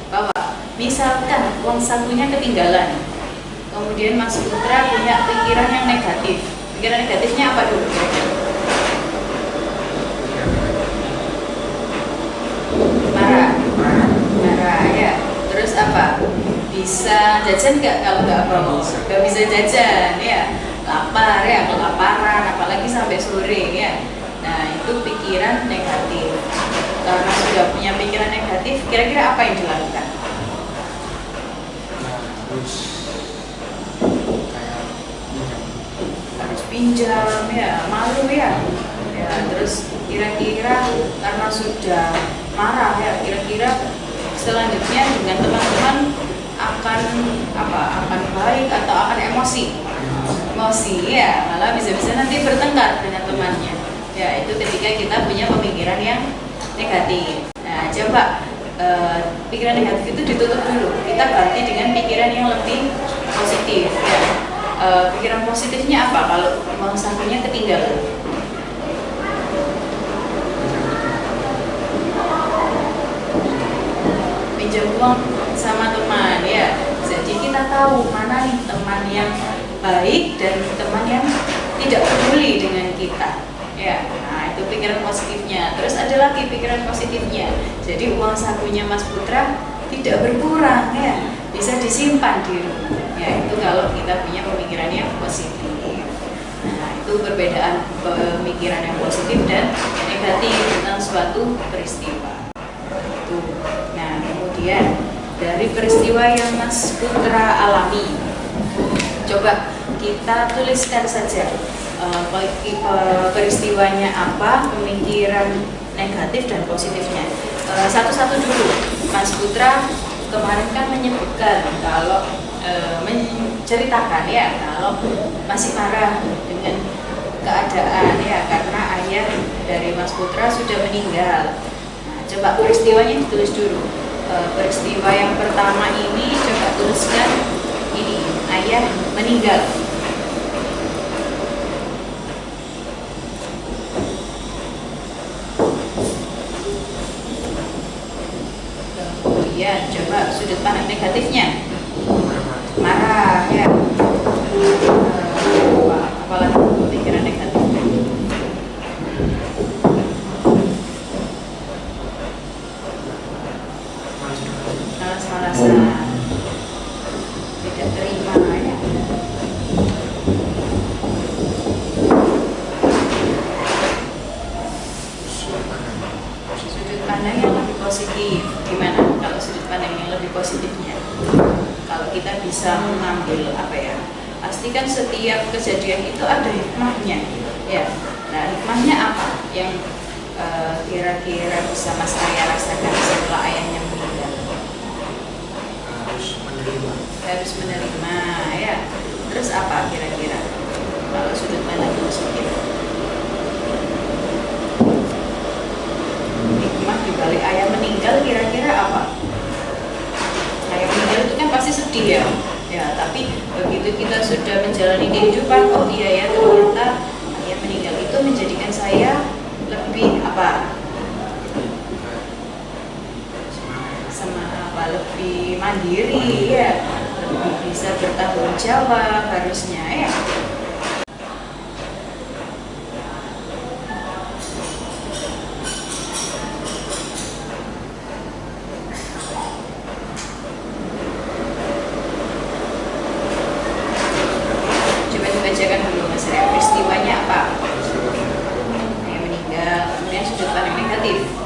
Bawa. Misalkan uang sakunya ketinggalan, kemudian Mas Putra punya pikiran yang negatif. Pikiran negatifnya apa dulu? Marah ya. Terus apa? Bisa jajan nggak kalau nggak bawa? Nggak bisa jajan ya. Lapar ya, kelaparan, apalagi sampai sore ya. Nah, itu pikiran negatif. Karena sudah punya pikiran negatif, kira-kira apa yang dilakukan? Harus pinjam ya, malu ya. Terus kira-kira karena sudah marah ya, kira-kira selanjutnya dengan teman-teman akan baik atau akan emosi ya, malah bisa-bisa nanti bertengkar dengan temannya ya. Itu ketika kita punya pemikiran yang negatif. Nah, coba pikiran negatif itu ditutup dulu, kita ganti dengan pikiran yang lebih positif ya. Pikiran positifnya apa kalau uang sakunya ketinggalan? pinjam uang sama teman ya. Jadi kita tahu mana nih teman yang baik dan teman yang tidak peduli dengan kita ya. Nah itu pikiran positifnya. Terus ada lagi pikiran positifnya, jadi uang sakunya Mas Putra tidak berkurang ya, bisa disimpan di rumah ya. Itu kalau kita punya pemikiran yang positif. Nah itu perbedaan pemikiran yang positif dan negatif tentang suatu peristiwa itu. Nah kemudian dari peristiwa yang Mas Putra alami, coba kita tuliskan saja peristiwanya apa, pemikiran negatif dan positifnya. Satu-satu dulu. Mas Putra kemarin kan menyebutkan kalau menceritakan ya kalau masih marah dengan keadaan ya karena ayah dari Mas Putra sudah meninggal. Nah, coba peristiwanya ditulis dulu. Peristiwa yang pertama ini coba tuliskan ini, ayah meninggal. Kemudian coba sudut pandang negatifnya, marah ya. Apalagi pikiran negatifnya, malas-malasan, tidak terima ya. Sudut pandang yang lebih positif gimana? Kalau sudut pandang yang lebih positifnya, kalau kita bisa mengambil apa ya, pastikan setiap kejadian itu ada hikmahnya ya. Nah hikmahnya apa yang kira-kira bisa Mas Arya rasakan setelah ayahnya meninggal? Harus menerima ya. Terus apa kira-kira kalau sudut pandang positif? Hikmah dibalik ayah meninggal kira-kira apa? Ayah meninggal itu kan pasti sedih ya. Ya, tapi begitu kita sudah menjalani kehidupan, oh iya ya ternyata ayah meninggal itu menjadikan saya lebih apa? Lebih mandiri ya, lebih bisa bertanggung jawab harusnya ya. Coba dibacakan dulu Mas Rya, peristiwanya apa? Ayah meninggal, kemudian sudut pandang negatif.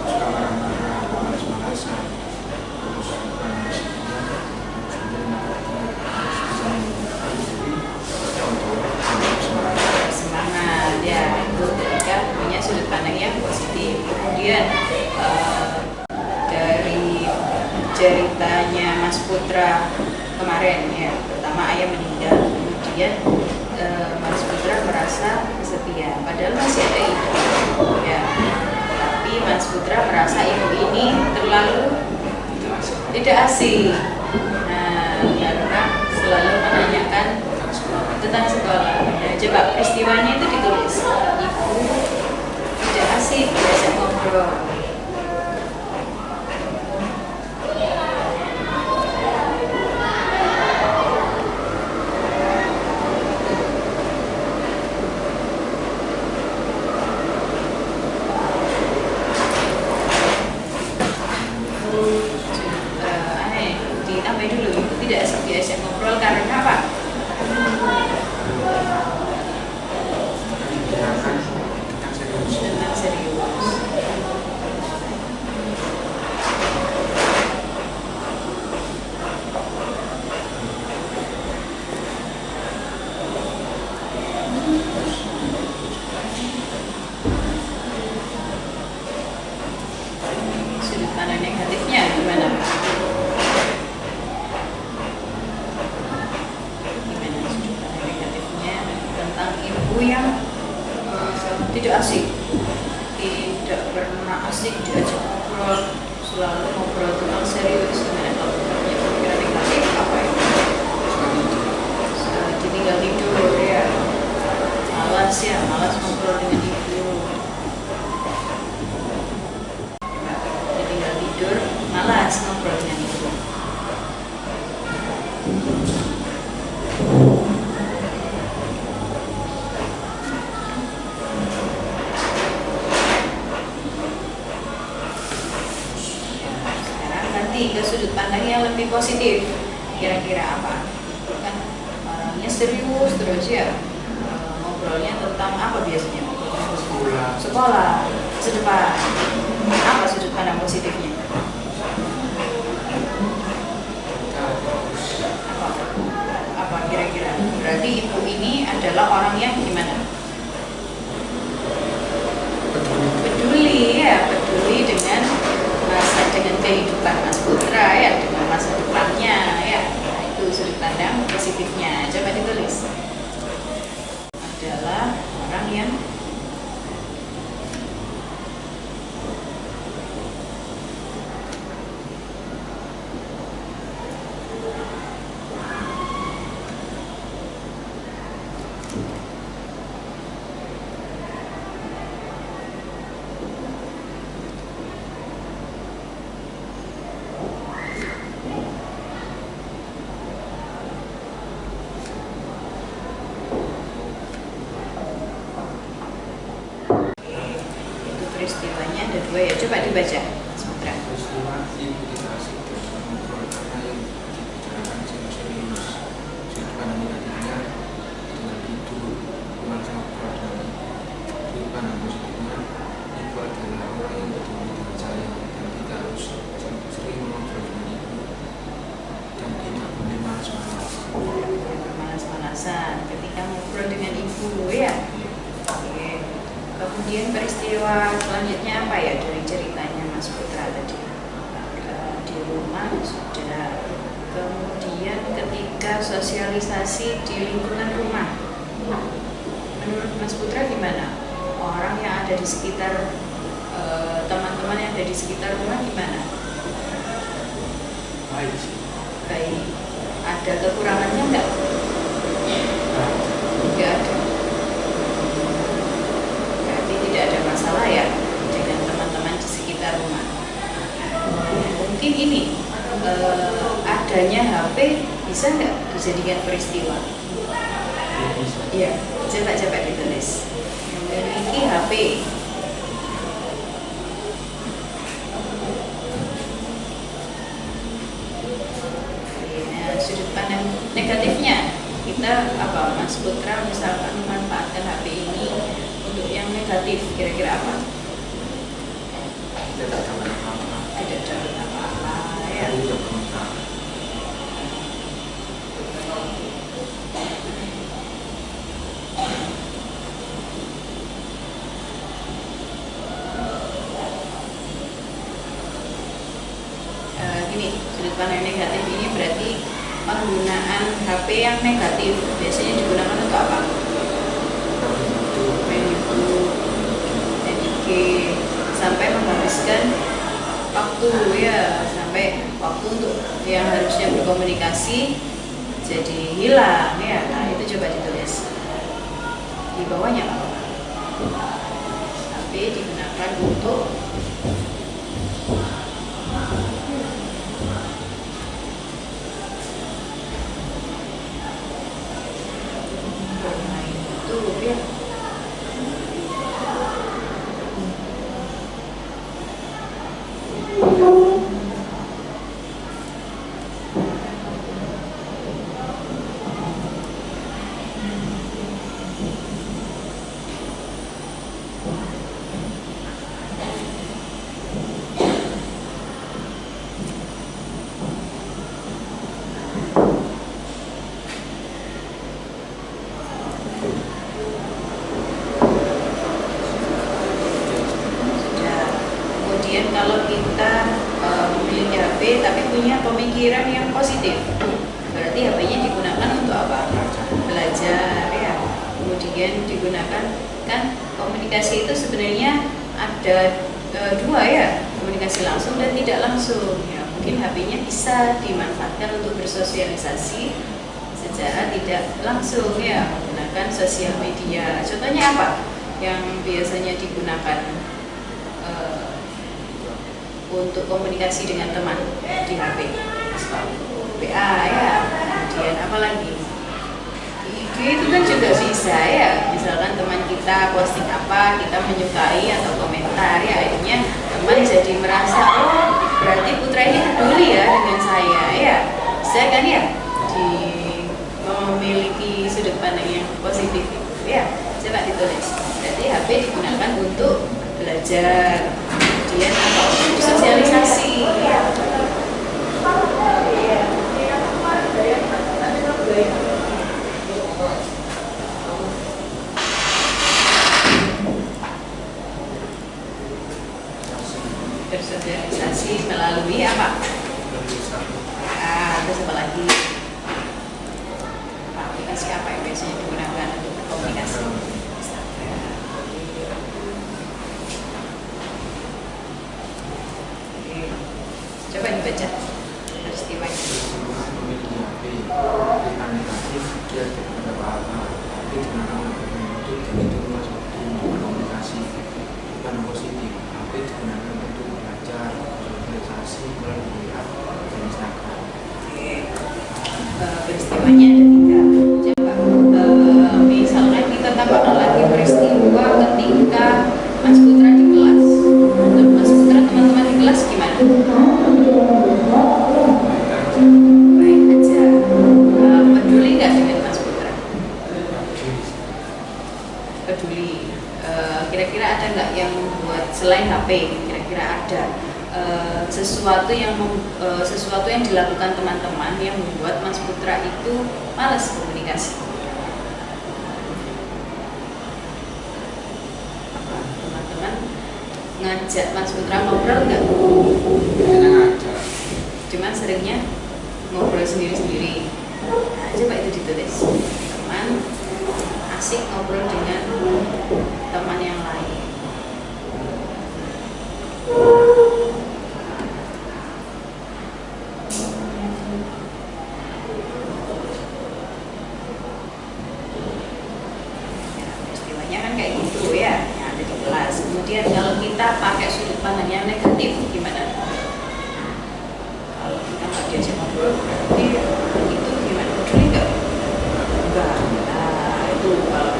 Kemudian dari ceritanya Mas Putra kemarin ya, pertama ayah meninggal, kemudian Mas Putra merasa kesepian padahal masih ada ibu ya, tapi Mas Putra merasa ibu ini terlalu tidak asing. Nah karena selalu menanyakan tentang sekolah. Nah, coba peristiwanya itu ditulis, ibu tidak asik diajak ngobrol. Ditambahin dulu, ibu tidak asik diajak ngobrol karena apa? Tentang serius. Sudut pandang negatifnya gimana? Gimana sudut pandang negatifnya tentang ibu yang tidak asik, tidak pernah asik diajak ngobrol, selalu ngobrol tentang serius. Gimana kalau kita punya pemikiran negatif apa ya? Ditinggal tidur ya, malas ya, malas ngobrol dengan ibu. Ditinggal tidur, malas ngobrol dengan ibu. ganti ke sudut pandang yang lebih positif. Kira-kira apa? Kan orangnya serius terus ya, ngobrolnya tentang apa biasanya? Sekolah, masa depan. Apa sudut pandang positifnya? Apa kira-kira? Berarti ibu ini adalah orang yang gimana? Peduli ya, peduli dengan kehidupan Mas Putra ya, dengan masa depannya ya. Nah, itu sudut pandang positifnya. Coba ditulis. Adalah orang yang peristiwanya ada dua ya, coba dibaca Putra. Peristiwa ibu kita asik mengobrol karena yang dibicarakan serius. Sudut pandang negatifnya dengan itu teman sama keluarga. Sudut pandang positifnya ibu adalah orang yang peduli dengan saya dan kita harus sering mengobrol dengan ibu dan tidak boleh malas-malas. Malas-malasan ketika ngobrol dengan ibu ya. Oke. Kemudian peristiwa selanjutnya apa ya dari ceritanya Mas Putra tadi? Di rumah sudah. Kemudian ketika sosialisasi di lingkungan rumah, menurut Mas Putra gimana? Orang yang ada di sekitar teman-teman yang ada di sekitar rumah gimana? Baik sih. Baik. Ada kekurangannya enggak? Enggak ada. Tidak ada masalah ya dengan teman-teman di sekitar rumah. Mungkin ini adanya HP bisa nggak dijadikan peristiwa? Iya, coba ditulis. Memiliki HP. Nah, sudut pandang negatifnya kita apa? Mas Putra misalkan memanfaatkan HP ini untuk yang negatif, kira-kira apa? Tidak dapat apa-apa. Tidak dapat apa-apa ya. Tidak bermanfaat. Gini, sudut pandang negatif ini berarti penggunaan HP yang negatif biasanya digunakan untuk apa? Sampai menghabiskan waktu ya, sampai waktu untuk yang harusnya berkomunikasi jadi hilang ya. Nah, itu coba ditulis di bawahnya apa? Tapi digunakan untuk bermain YouTube ya. Kalau kita memiliki HP tapi punya pemikiran yang positif, berarti HP-nya digunakan untuk apa? Belajar ya. Kemudian digunakan, kan komunikasi itu sebenarnya ada dua ya, komunikasi langsung dan tidak langsung ya. Mungkin HP-nya bisa dimanfaatkan untuk bersosialisasi secara tidak langsung ya, menggunakan sosial media. Contohnya apa yang biasanya digunakan untuk komunikasi dengan teman di HP? WA ya, kemudian apa lagi? IG itu kan juga bisa ya, misalkan teman kita posting apa, kita menyukai atau komentar ya, akhirnya teman jadi merasa, oh berarti Putra ini peduli ya belajar, kemudian apa? Sosialisasi. Bersosialisasi melalui apa? Terus apa lagi? Aplikasi apa yang biasanya digunakan untuk komunikasi? Oke. Coba dibaca peristiwanya. memiliki HP, berita negatif, dia tidak ada apa-apa, tapi digunakan untuk itu masuk untuk komunikasi. Bukan positif, HP digunakan untuk belajar, sosialisasi melalui WA dan Instagram. Oke. Peristiwanya ada 3. Coba misalnya kita tambahkan lagi peristiwa ketika Mas Putra di kelas. Untuk Mas Putra, teman-teman di kelas gimana? Baik aja. Peduli nggak dengan Mas Putra? Peduli. Kira-kira ada nggak yang membuat selain HP? Kira-kira ada sesuatu yang dilakukan teman-teman yang membuat Mas Putra itu malas komunikasi. Teman-teman ngajak Mas Putra ngobrol nggak? Biasanya ngajak. Cuman seringnya ngobrol sendiri-sendiri. Nah, coba itu ditulis. Teman asik ngobrol dengan teman yang lain. Peristiwanya kan kayak gitu ya, yang ada di kelas. Kemudian kalau kita pakai sudut pandang yang negatif, gimana? Kalau kita nggak diajak ngobrol, berarti itu gimana? Peduli nggak? Enggak. Nah, itu kalau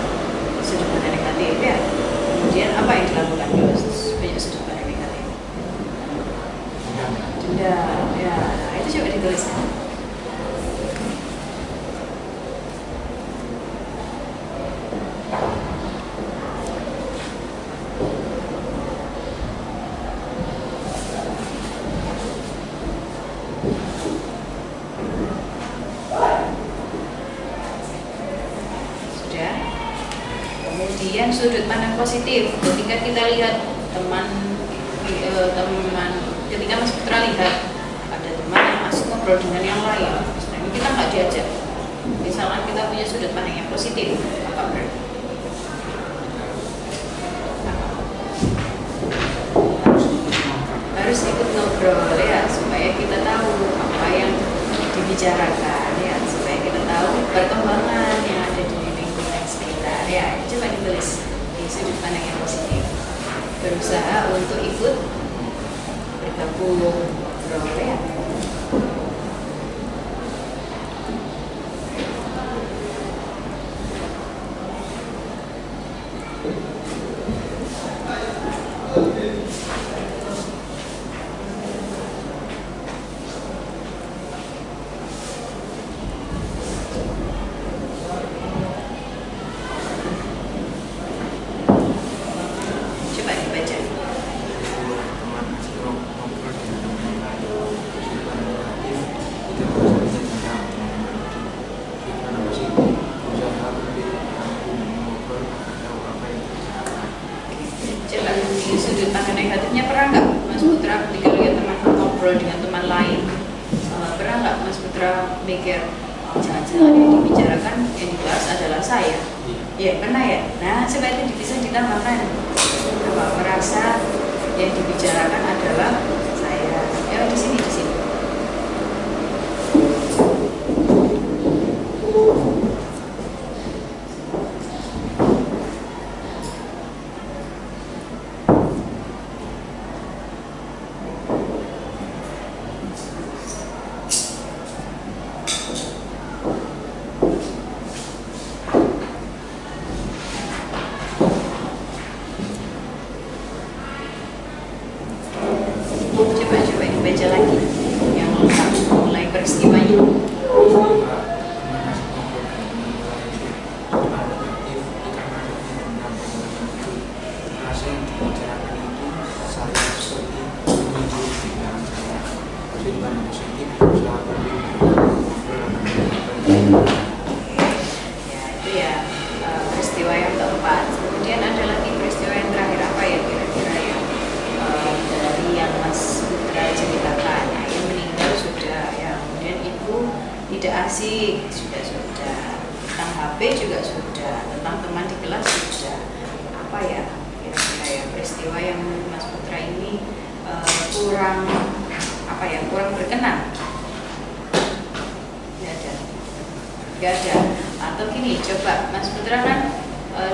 sudut pandang negatif ya. Kemudian apa yang dilakukan kalau banyak sudut pandang negatif? Dendam. Ya, nah, itu coba dituliskan. Kemudian sudut pandang positif, ketika kita lihat teman ketika Mas Putra lihat ada teman yang masuk ngobrol dengan yang lain, misalnya kita nggak diajak, misalnya kita punya sudut pandang yang positif, apa berarti? Harus ikut ngobrol ya, supaya kita tahu apa yang dibicarakan ya, supaya kita tahu perkembangan yang ada di lingkungan sekitar ya. Coba ditulis di sudut pandang yang positif, berusaha untuk ikut bergabung ngobrol ya. Coba dibaca. Coba di sudut pandang negatifnya, pernah nggak Mas Putra ketika lihat teman ngobrol dengan teman lain, pernah nggak Mas Putra mikir jangan-jangan yang dibicarakan, yang dibahas adalah saya? Iya, pernah ya. Nah, coba itu bisa ditambahkan, bahwa merasa yang dibicarakan adalah saya. Ya, di sini. Coba dibaca lagi yang lengkap, mulai peristiwanya. sudut pandang positif, berusaha Ya, itu ya peristiwa yang keempat. Kemudian ada lagi peristiwa yang terakhir, apa ya kira-kira yang dari yang Mas Putra ceritakan. Nah, yang meninggal sudah, ya kemudian ibu tidak asik sudah, tentang HP juga sudah, tentang teman di kelas sudah. Apa ya kira-kira ya peristiwa yang Mas Putra ini kurang berkenan? Gak ada. Atau gini, coba Mas Putra kan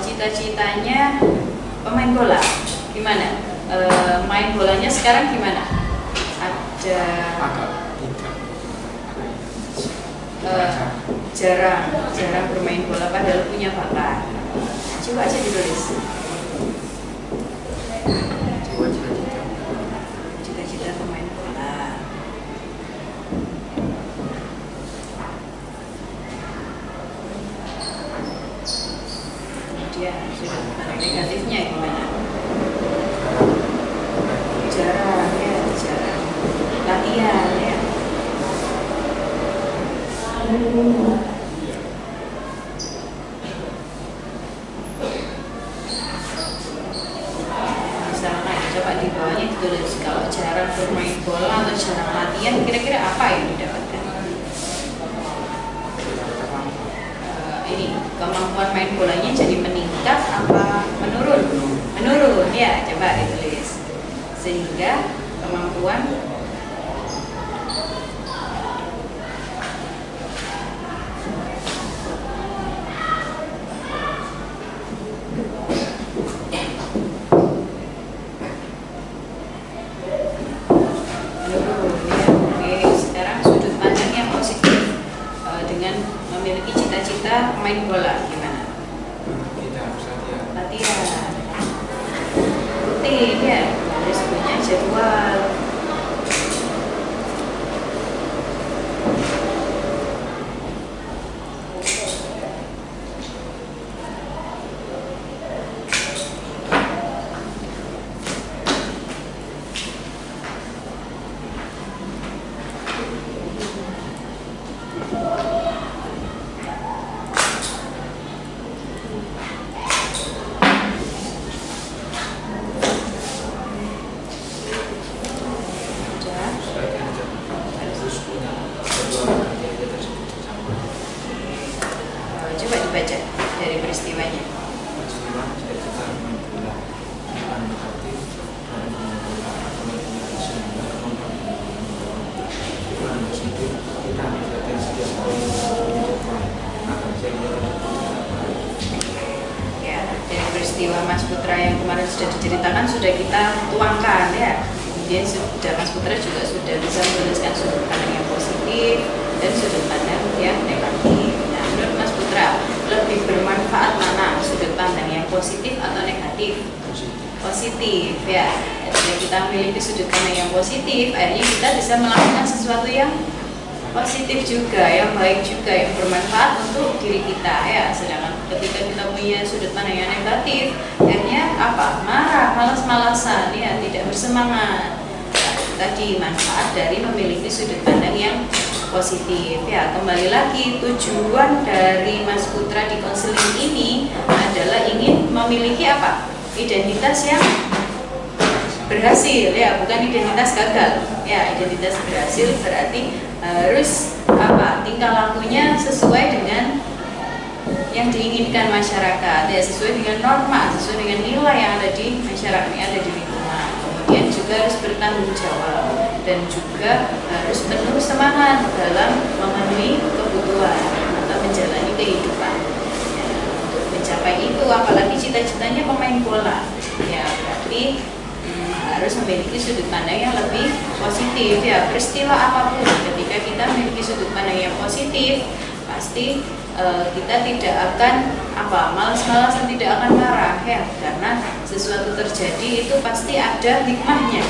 cita-citanya pemain bola, gimana? Main bolanya sekarang gimana? Ada jarang bermain bola padahal punya bakat. Coba aja ditulis. Cita-cita pemain bola. Kemudian sudut pandang negatifnya gimana? Jarang. Latihan ya. Misalnya coba di bawahnya ditulis kalau jarang bermain bola atau jarang latihan, kira-kira apa yang didapatkan? Ini kemampuan main bolanya jadi meningkat apa menurun? Menurun ya, coba ditulis. Sehingga kemampuan memiliki cita-cita pemain bola gimana? Kita harus latihan rutin ya, harus punya jadwal. Coba dibaca dari peristiwanya. Ya, dari peristiwa Mas Putra yang kemarin sudah diceritakan sudah kita tuangkan ya. Kemudian sudah Mas Putra juga sudah bisa menuliskan sudut pandang yang positif dan sudut pandang yang negatif. Nah, menurut Mas Putra lebih bermanfaat mana, sudut pandang yang positif atau negatif? Positif ya. Jika kita memiliki sudut pandang yang positif, akhirnya kita bisa melakukan sesuatu yang positif juga, yang baik juga, yang bermanfaat untuk diri kita ya. Sedangkan ketika kita punya sudut pandang yang negatif, akhirnya apa? Marah, malas-malasan ya, tidak bersemangat. Nah, tadi manfaat dari memiliki sudut pandang yang positif ya. Kembali lagi, tujuan dari Mas Putra di konseling ini adalah ingin memiliki apa? Identitas yang berhasil ya, bukan identitas gagal ya. Identitas berhasil berarti harus apa? Tingkah lakunya sesuai dengan yang diinginkan masyarakat ya, sesuai dengan norma, sesuai dengan nilai yang ada di masyarakat, yang ada di lingkungan. Kemudian juga harus bertanggung jawab dan juga harus penuh semangat dalam memenuhi kebutuhan atau menjalani kehidupan ya. Untuk mencapai itu, apalagi cita-citanya pemain bola ya, berarti harus memiliki sudut pandang yang lebih positif ya. Peristiwa apapun, ketika kita memiliki sudut pandang yang positif, pasti kita tidak akan malas-malasan, tidak akan marah ya, karena sesuatu terjadi itu pasti ada hikmahnya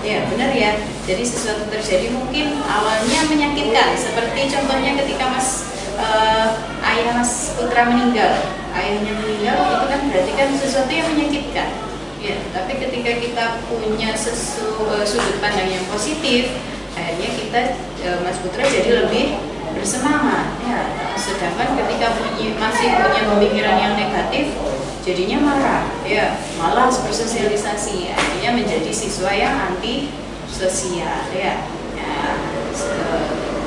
ya, benar ya. Jadi sesuatu terjadi mungkin awalnya menyakitkan, seperti contohnya ketika ayah Mas Putra meninggal, ayahnya meninggal, itu kan berarti kan sesuatu yang menyakitkan ya. Tapi ketika kita punya sudut pandang yang positif, Makanya kita Mas Putra jadi lebih bersemangat ya. Sedangkan ketika masih punya pemikiran yang negatif, jadinya marah ya, malas bersosialisasi, artinya menjadi siswa yang anti sosial ya.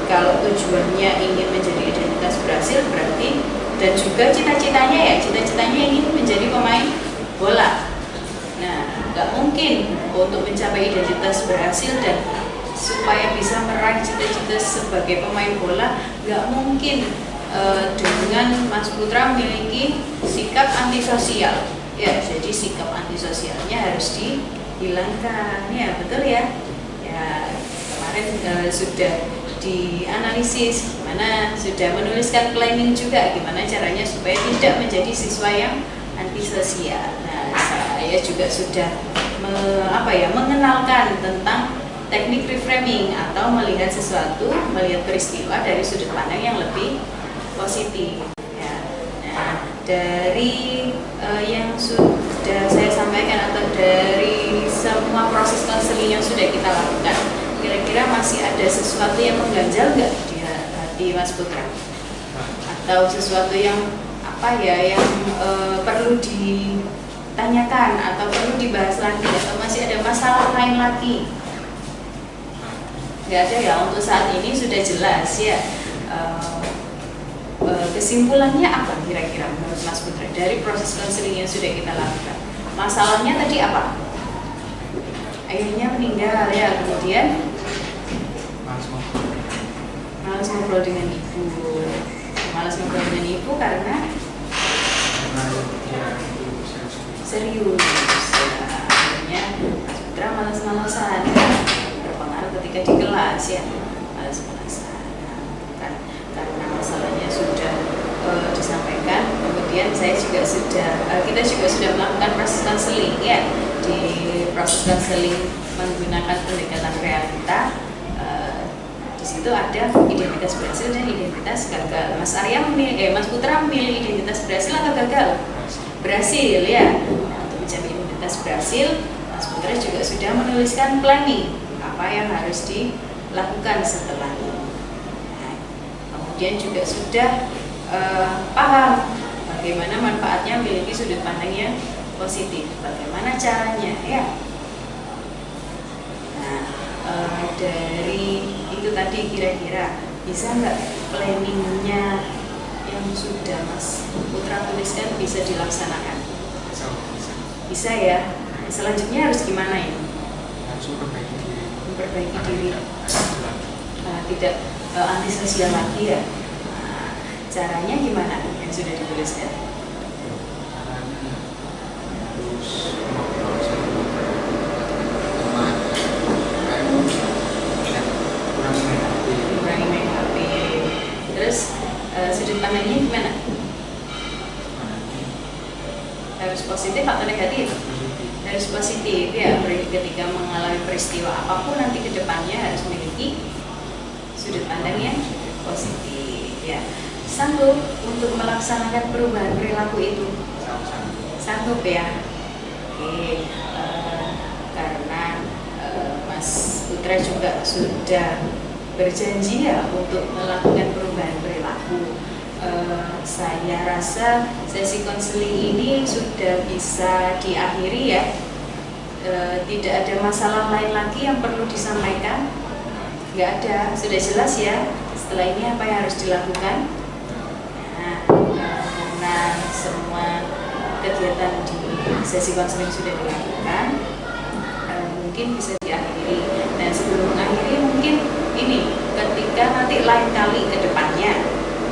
Kalau tujuannya ingin menjadi identitas berhasil berarti, dan juga cita-citanya ingin menjadi pemain bola. Nah, nggak mungkin untuk mencapai identitas berhasil dan supaya bisa meraih cita-cita sebagai pemain bola, nggak mungkin dengan Mas Putra memiliki sikap antisosial. Ya, jadi sikap antisosialnya harus dihilangkan. Ya, betul ya. Ya, kemarin sudah dianalisis, gimana sudah menuliskan planning juga gimana caranya supaya tidak menjadi siswa yang antisosial. Nah, saya juga sudah mengenalkan tentang teknik reframing atau melihat sesuatu, melihat peristiwa dari sudut pandang yang lebih positif. Ya. Nah, dari yang sudah saya sampaikan atau dari semua proses konseling yang sudah kita lakukan, kira-kira masih ada sesuatu yang mengganjal nggak di hati Mas Putra? Atau sesuatu yang yang perlu ditanyakan atau perlu dibahas lagi, atau masih ada masalah lain lagi? Nggak ada ya, untuk saat ini sudah jelas ya. Kesimpulannya apa kira-kira menurut Mas Putra dari proses konseling yang sudah kita lakukan? Masalahnya tadi apa? Ayahnya meninggal ya, kemudian malas ngobrol dengan ibu. Malas ngobrol dengan ibu karena serius. Ya, akhirnya Mas Putra malas-malasan, berpengaruh ketika di kelas ya, malas-malasan. Nah, karena masalahnya sudah disampaikan, kemudian kita juga sudah melakukan proses konseling ya. Di proses konseling menggunakan pendekatan realita, di situ ada identitas berhasil dan identitas gagal. Mas Putra memilih identitas berhasil atau gagal? Berhasil ya. Nah, untuk mencapai identitas berhasil, Mas Putra juga sudah menuliskan planning apa yang harus dilakukan setelahnya. Nah, kemudian juga sudah paham bagaimana manfaatnya memiliki sudut pandang yang positif, bagaimana caranya ya. Nah, dari itu tadi kira-kira bisa nggak planningnya yang sudah Mas Putra tuliskan bisa dilaksanakan? Bisa ya. Selanjutnya harus gimana ya? Memperbaiki diri. Tidak antisosial lagi ya. Nah, caranya gimana yang sudah dituliskan? Kurangi main HP. Terus sudut pandangnya gimana? Harus positif atau negatif? Harus positif ya. Ketika mengalami peristiwa apapun nanti ke depannya harus memiliki sudut pandang yang positif ya. Sanggup untuk melaksanakan perubahan perilaku itu? Sanggup ya. Oke, karena Mas Putra juga sudah berjanji ya untuk melakukan perubahan perilaku. Saya rasa sesi konseling ini sudah bisa diakhiri ya. Tidak ada masalah lain lagi yang perlu disampaikan? Nggak ada, sudah jelas ya. Setelah ini apa yang harus dilakukan? Nah, karena semua kegiatan di sesi konseling sudah dilakukan, mungkin bisa diakhiri. Dan sebelum mengakhiri mungkin ini, ketika nanti lain kali ke depannya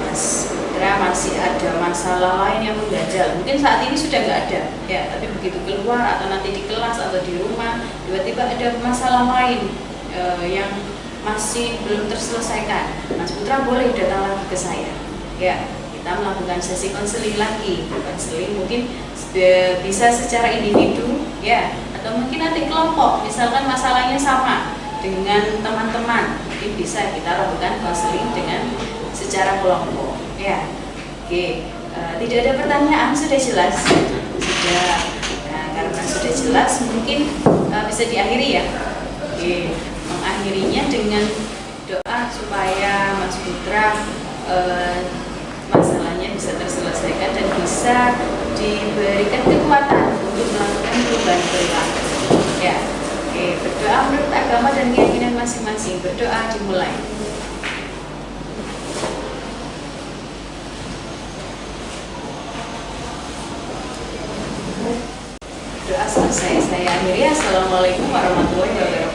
Mas Putra masih ada masalah lain yang mengganjal, mungkin saat ini sudah nggak ada ya, tapi begitu keluar atau nanti di kelas atau di rumah tiba-tiba ada masalah lain yang masih belum terselesaikan, Mas Putra boleh datang lagi ke saya ya. Kita melakukan sesi konseling lagi. Konseling mungkin bisa secara individu ya, atau mungkin nanti kelompok, misalkan masalahnya sama dengan teman-teman, mungkin bisa kita lakukan konseling dengan secara kelompok ya. Oke, tidak ada pertanyaan, sudah jelas? Sudah. Nah, karena sudah jelas mungkin bisa diakhiri ya. Oke, mengakhiri akhirinya dengan doa supaya Mas Putra masalahnya bisa terselesaikan dan bisa diberikan kekuatan untuk melakukan perubahan perilaku. Ya, oke, berdoa menurut agama dan keyakinan masing-masing. Berdoa dimulai. Doa selesai, saya akhiri. Assalamualaikum warahmatullahi wabarakatuh.